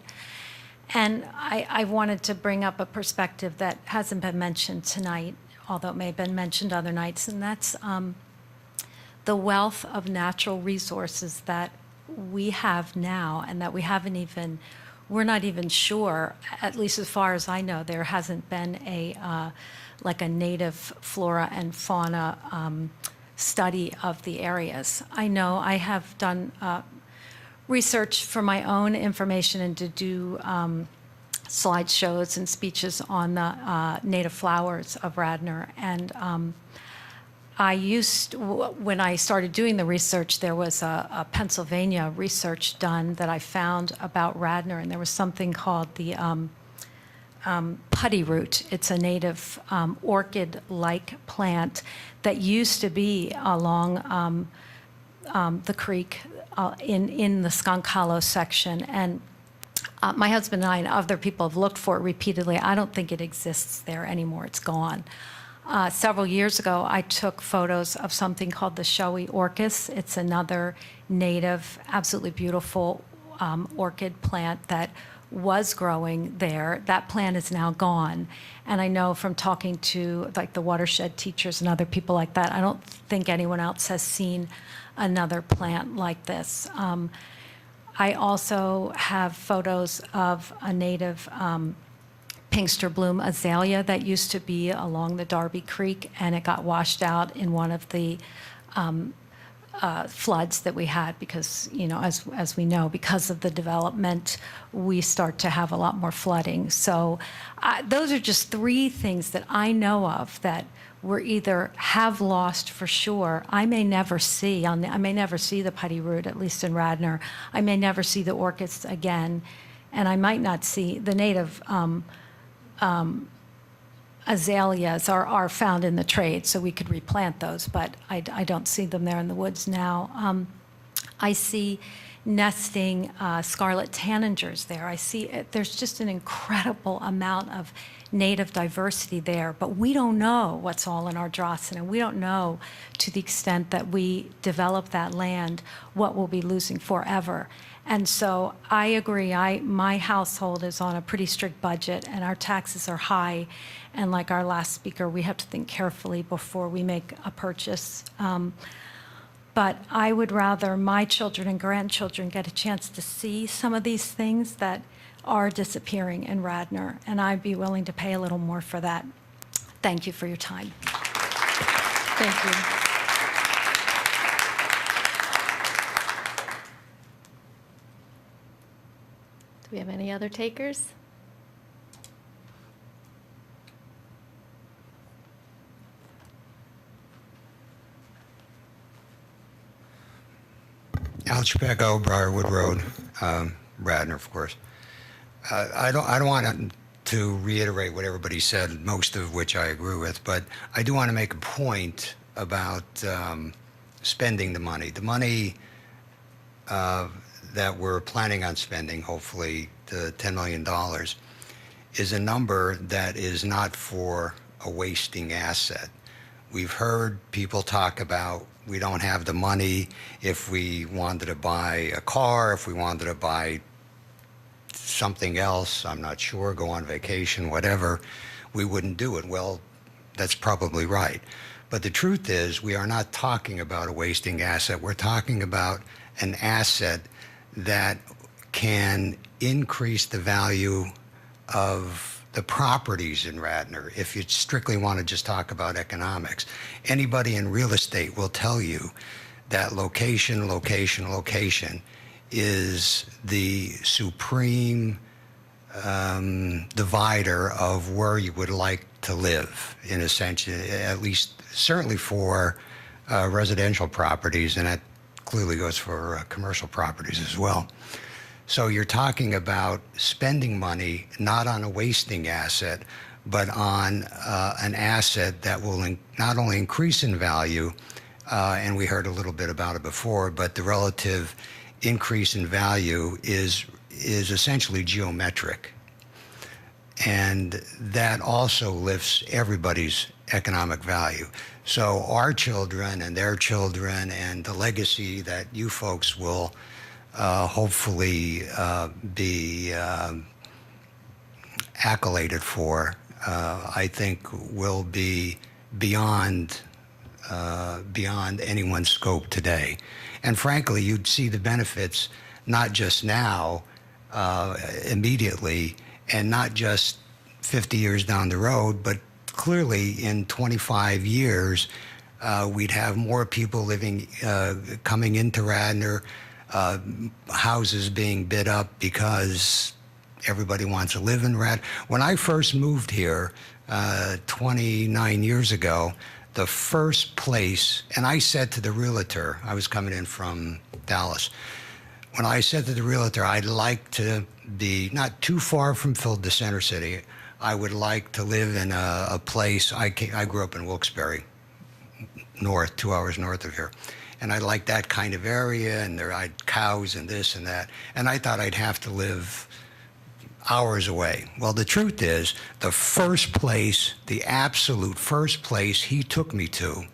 And I wanted to bring up a perspective that hasn't been mentioned tonight, although it may have been mentioned other nights, and that's the wealth of natural resources that we have now and that we're not even sure, at least as far as I know, there hasn't been like a native flora and fauna study of the areas. I know I have done research for my own information and to do slideshows and speeches on the native flowers of Radnor. And when I started doing the research, there was a Pennsylvania research done that I found about Radnor, and there was something called the putty root. It's a native orchid-like plant that used to be along the creek in the Skunk Hollow section. And my husband and I and other people have looked for it repeatedly. I don't think it exists there anymore. It's gone. Several years ago, I took photos of something called the showy orchis. It's another native, absolutely beautiful orchid plant that was growing there. That plant is now gone. And I know from talking to like the watershed teachers and other people like that, I don't think anyone else has seen another plant like this. I also have photos of a native Pinkster bloom azalea that used to be along the Darby Creek, and it got washed out in one of the floods that we had because, as we know, because of the development, we start to have a lot more flooding. So those are just three things that I know of that we're either have lost for sure. I may never see the putty root, at least in Radnor. I may never see the orchids again, and I might not see the native azaleas are found in the trade, so we could replant those, but I don't see them there in the woods now. I see nesting scarlet tanagers there. I see there's just an incredible amount of native diversity there, but we don't know what's all in our Drossen, and we don't know to the extent that we develop that land what we'll be losing forever. And so I agree, my household is on a pretty strict budget and our taxes are high, and like our last speaker, we have to think carefully before we make a purchase. But I would rather my children and grandchildren get a chance to see some of these things that are disappearing in Radnor, and I'd be willing to pay a little more for that. Thank you for your time. Thank you. Do we have any other takers? Al Chapecco, Briarwood Road, Radnor, of course. I don't want to reiterate what everybody said, most of which I agree with, but I do want to make a point about spending the money. The money that we're planning on spending, hopefully the $10 million, is a number that is not for a wasting asset. We've heard people talk about we don't have the money if we wanted to buy a car, if we wanted to buy something else, I'm not sure, go on vacation, whatever, we wouldn't do it. Well, that's probably right. But the truth is we are not talking about a wasting asset. We're talking about an asset that can increase the value of the properties in Radnor, if you strictly want to just talk about economics. Anybody in real estate will tell you that location, location, location is the supreme divider of where you would like to live, in a sense, at least certainly for residential properties, and that clearly goes for commercial properties as well. So you're talking about spending money not on a wasting asset, but on an asset that will not only increase in value, and we heard a little bit about it before, but the relative increase in value is essentially geometric. And that also lifts everybody's economic value. So our children and their children and the legacy that you folks will hopefully be accoladed for, I think will be beyond anyone's scope today. And frankly, you'd see the benefits not just now, immediately, and not just 50 years down the road, but clearly in 25 years, we'd have more people living, coming into Radnor, houses being bid up because everybody wants to live in Radnor. When I first moved here 29 years ago, the first place, and I said to the realtor, I was coming in from Dallas, when I said to the realtor, I'd like to be not too far from the center city, I would like to live in a place, I grew up in Wilkes-Barre, 2 hours north of here. And I liked that kind of area, and there I had cows and this and that. And I thought I'd have to live hours away. Well, the truth is, the first place, the absolute first place he took me to,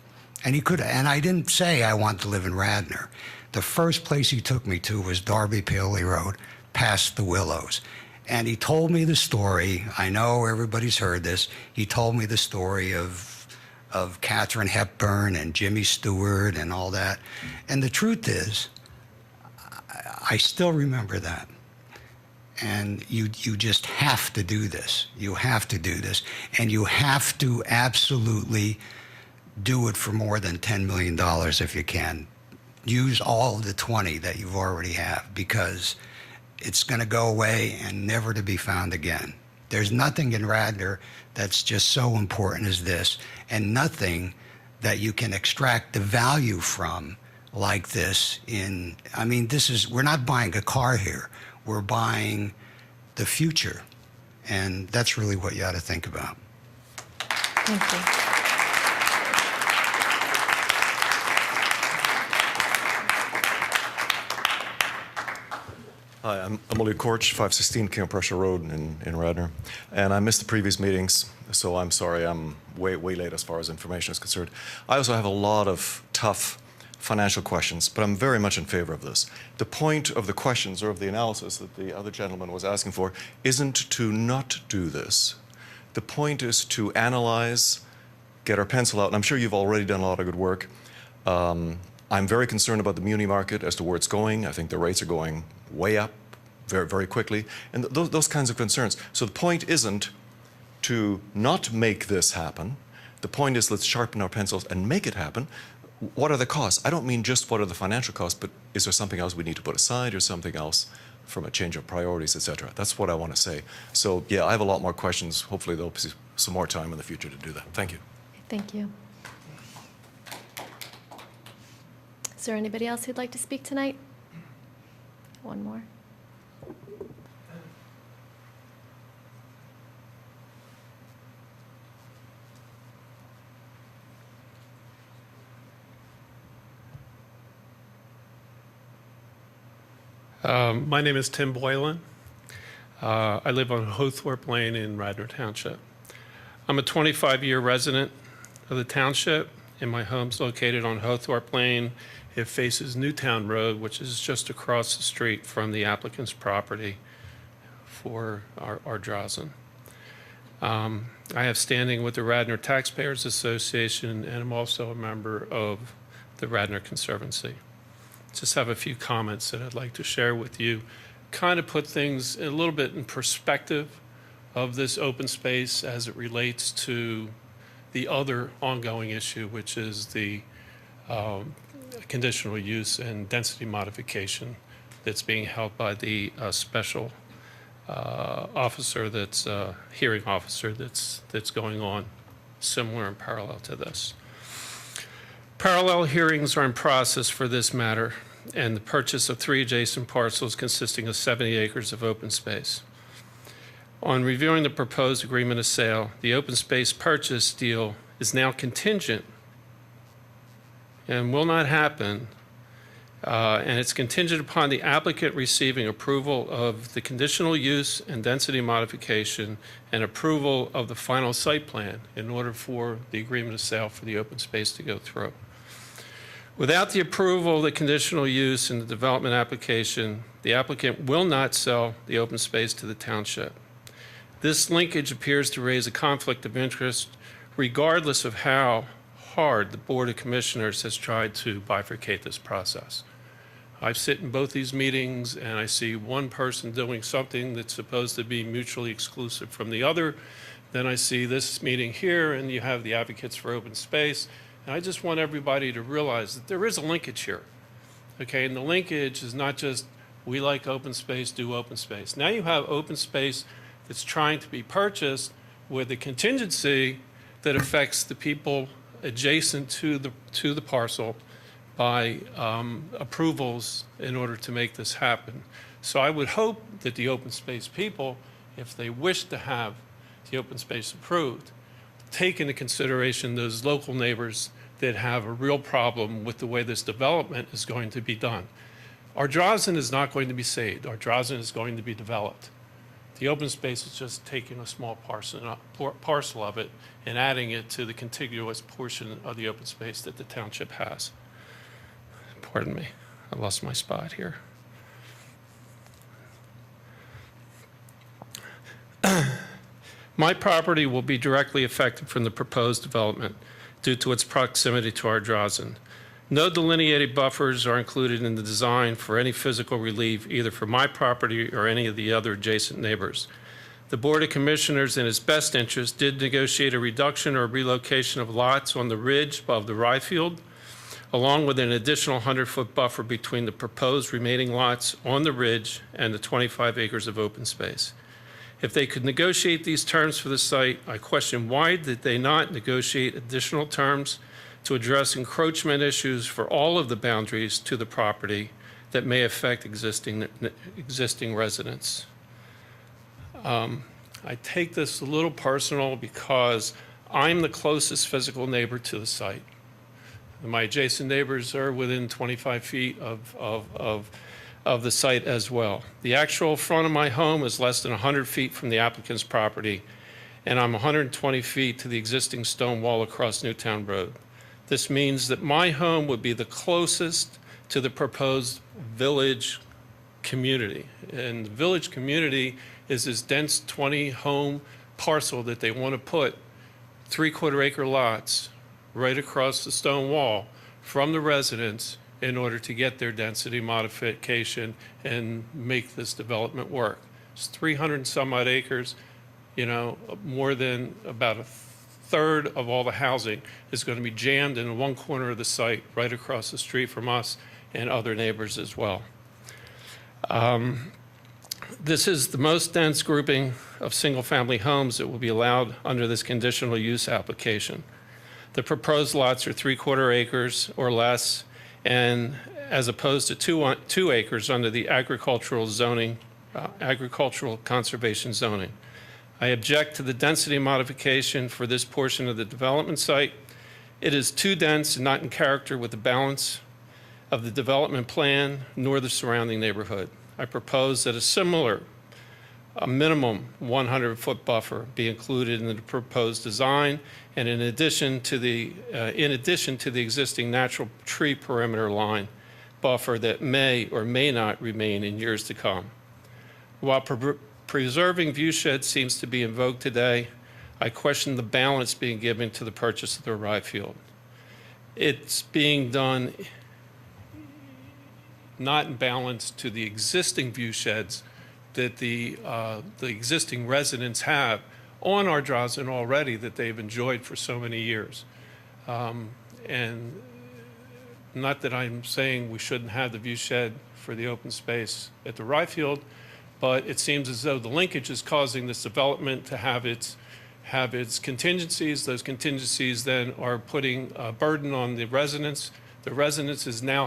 and I didn't say I want to live in Radnor. The first place he took me to was Darby Paoli Road, past the Willows. And he told me the story. I know everybody's heard this. He told me the story of Katharine Hepburn and Jimmy Stewart and all that. And the truth is, I still remember that. And you just have to do this. You have to do this. And you have to absolutely do it for more than $10 million if you can. Use all of the 20 that you've already have, because it's going to go away and never to be found again. There's nothing in Radnor that's just so important as this, and nothing that you can extract the value from like this we're not buying a car here. We're buying the future. And that's really what you ought to think about. Thank you. Hi, I'm Emily Korch, 516 King of Prussia Road in Radnor. And I missed the previous meetings, so I'm sorry I'm way late as far as information is concerned. I also have a lot of tough financial questions, but I'm very much in favor of this. The point of the questions or of the analysis that the other gentleman was asking for isn't to not do this. The point is to analyze, get our pencil out, and I'm sure you've already done a lot of good work. I'm very concerned about the muni market as to where it's going. I think the rates are going way up very quickly, and those kinds of concerns. So the point isn't to not make this happen. The point is, let's sharpen our pencils and make it happen. What are the costs? I don't mean just what are the financial costs, but is there something else we need to put aside or something else from a change of priorities, et cetera? That's what I want to say. So yeah, I have a lot more questions. Hopefully there'll be some more time in the future to do that. Thank you. Thank you. Is there anybody else who'd like to speak tonight? One more. My name is Tim Boylan. I live on Hothorpe Lane in Radnor Township. I'm a 25-year resident of the township, and my home's located on Hothorpe Lane. It faces Newtown Road, which is just across the street from the applicant's property for our Drazen. I have standing with the Radnor Taxpayers Association, and I'm also a member of the Radnor Conservancy. Just have a few comments that I'd like to share with you, kind of put things a little bit in perspective of this open space as it relates to the other ongoing issue, which is the conditional use and density modification that's being held by the special officer that's hearing officer that's going on, similar and parallel to this. Parallel hearings are in process for this matter and the purchase of 3 adjacent parcels consisting of 70 acres of open space. On reviewing the proposed agreement of sale, the open space purchase deal is now contingent and will not happen, and it's contingent upon the applicant receiving approval of the conditional use and density modification and approval of the final site plan in order for the agreement of sale for the open space to go through. Without the approval of the conditional use and the development application, the applicant will not sell the open space to the township. This linkage appears to raise a conflict of interest regardless of how hard the Board of Commissioners has tried to bifurcate this process. I've sit in both these meetings and I see one person doing something that's supposed to be mutually exclusive from the other. Then I see this meeting here and you have the advocates for open space. And I just want everybody to realize that there is a linkage here. Okay, and the linkage is not just we like open space, do open space. Now you have open space that's trying to be purchased with a contingency that affects the people adjacent to the parcel by approvals in order to make this happen. So I would hope that the open space people, if they wish to have the open space approved, take into consideration those local neighbors that have a real problem with the way this development is going to be done. Our Drozen is not going to be saved. Our Drozen is going to be developed. The open space is just taking a small parcel of it and adding it to the contiguous portion of the open space that the township has. Pardon me, I lost my spot here. My property will be directly affected from the proposed development due to its proximity to our Drozen. No delineated buffers are included in the design for any physical relief, either for my property or any of the other adjacent neighbors. The Board of Commissioners, in its best interest, did negotiate a reduction or relocation of lots on the ridge above the rye field, along with an additional 100-foot buffer between the proposed remaining lots on the ridge and the 25 acres of open space. If they could negotiate these terms for the site, I question why did they not negotiate additional terms to address encroachment issues for all of the boundaries to the property that may affect existing residents. I take this a little personal because I'm the closest physical neighbor to the site. My adjacent neighbors are within 25 feet of the site as well. The actual front of my home is less than 100 feet from the applicant's property, and I'm 120 feet to the existing stone wall across Newtown Road. This means that my home would be the closest to the proposed village community. And the village community is this dense 20-home parcel that they want to put 3/4 acre lots right across the stone wall from the residents in order to get their density modification and make this development work. It's 300 and some odd acres, you know, more than about a third of all the housing is going to be jammed in one corner of the site right across the street from us and other neighbors as well. This is the most dense grouping of single-family homes that will be allowed under this conditional use application. The proposed lots are 3/4 acres or less, and as opposed to 2 acres under the agricultural zoning, agricultural conservation zoning. I object to the density modification for this portion of the development site. It is too dense and not in character with the balance of the development plan nor the surrounding neighborhood. I propose that a minimum 100-foot buffer be included in the proposed design, and in addition to the existing natural tree perimeter line buffer that may or may not remain in years to come. While preserving viewshed seems to be in vogue today, I question the balance being given to the purchase of the rye field. It's being done not in balance to the existing viewsheds that the existing residents have on our Drozen already that they've enjoyed for so many years. And not that I'm saying we shouldn't have the view shed for the open space at the Ryfield, but it seems as though the linkage is causing this development to have its contingencies. Those contingencies then are putting a burden on the residents. The residences now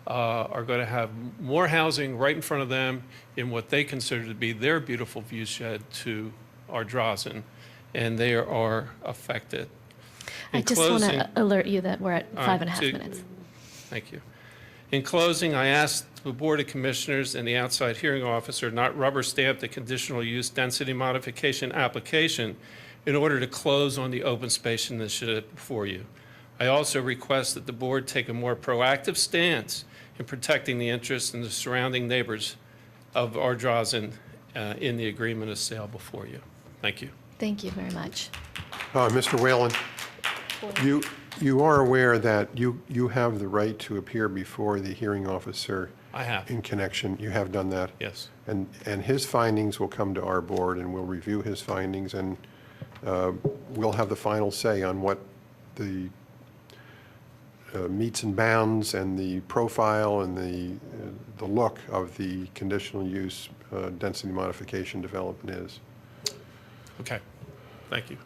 are going to have more housing right in front of them in what they consider to be their beautiful view shed to Ardrossan, and they are affected. I just want to alert you that we're at 5.5 minutes. Thank you. In closing, I ask the Board of Commissioners and the outside hearing officer not rubber stamp the conditional use density modification application in order to close on the open space initiative before you. I also request that the board take a more proactive stance in protecting the interests and the surrounding neighbors of Ardrossan in the agreement of sale before you. Thank you. Thank you very much. Mr. Whalen, you are aware that you have the right to appear before the hearing officer. I have. In connection, you have done that? Yes. And his findings will come to our board, and we'll review his findings, and we'll have the final say on what the meets and bounds and the profile and the look of the conditional use density modification development is. Okay. Thank you.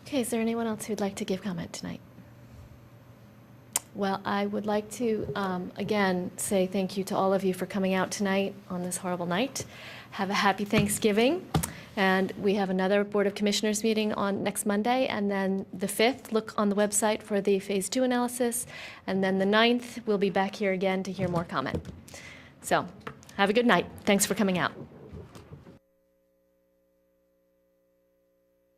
Okay, is there anyone else who'd like to give comment tonight? Well, I would like to, again, say thank you to all of you for coming out tonight on this horrible night. Have a happy Thanksgiving. And we have another Board of Commissioners meeting on next Monday. And then the 5th, look on the website for the Phase 2 analysis. And then the 9th, we'll be back here again to hear more comment. So have a good night. Thanks for coming out.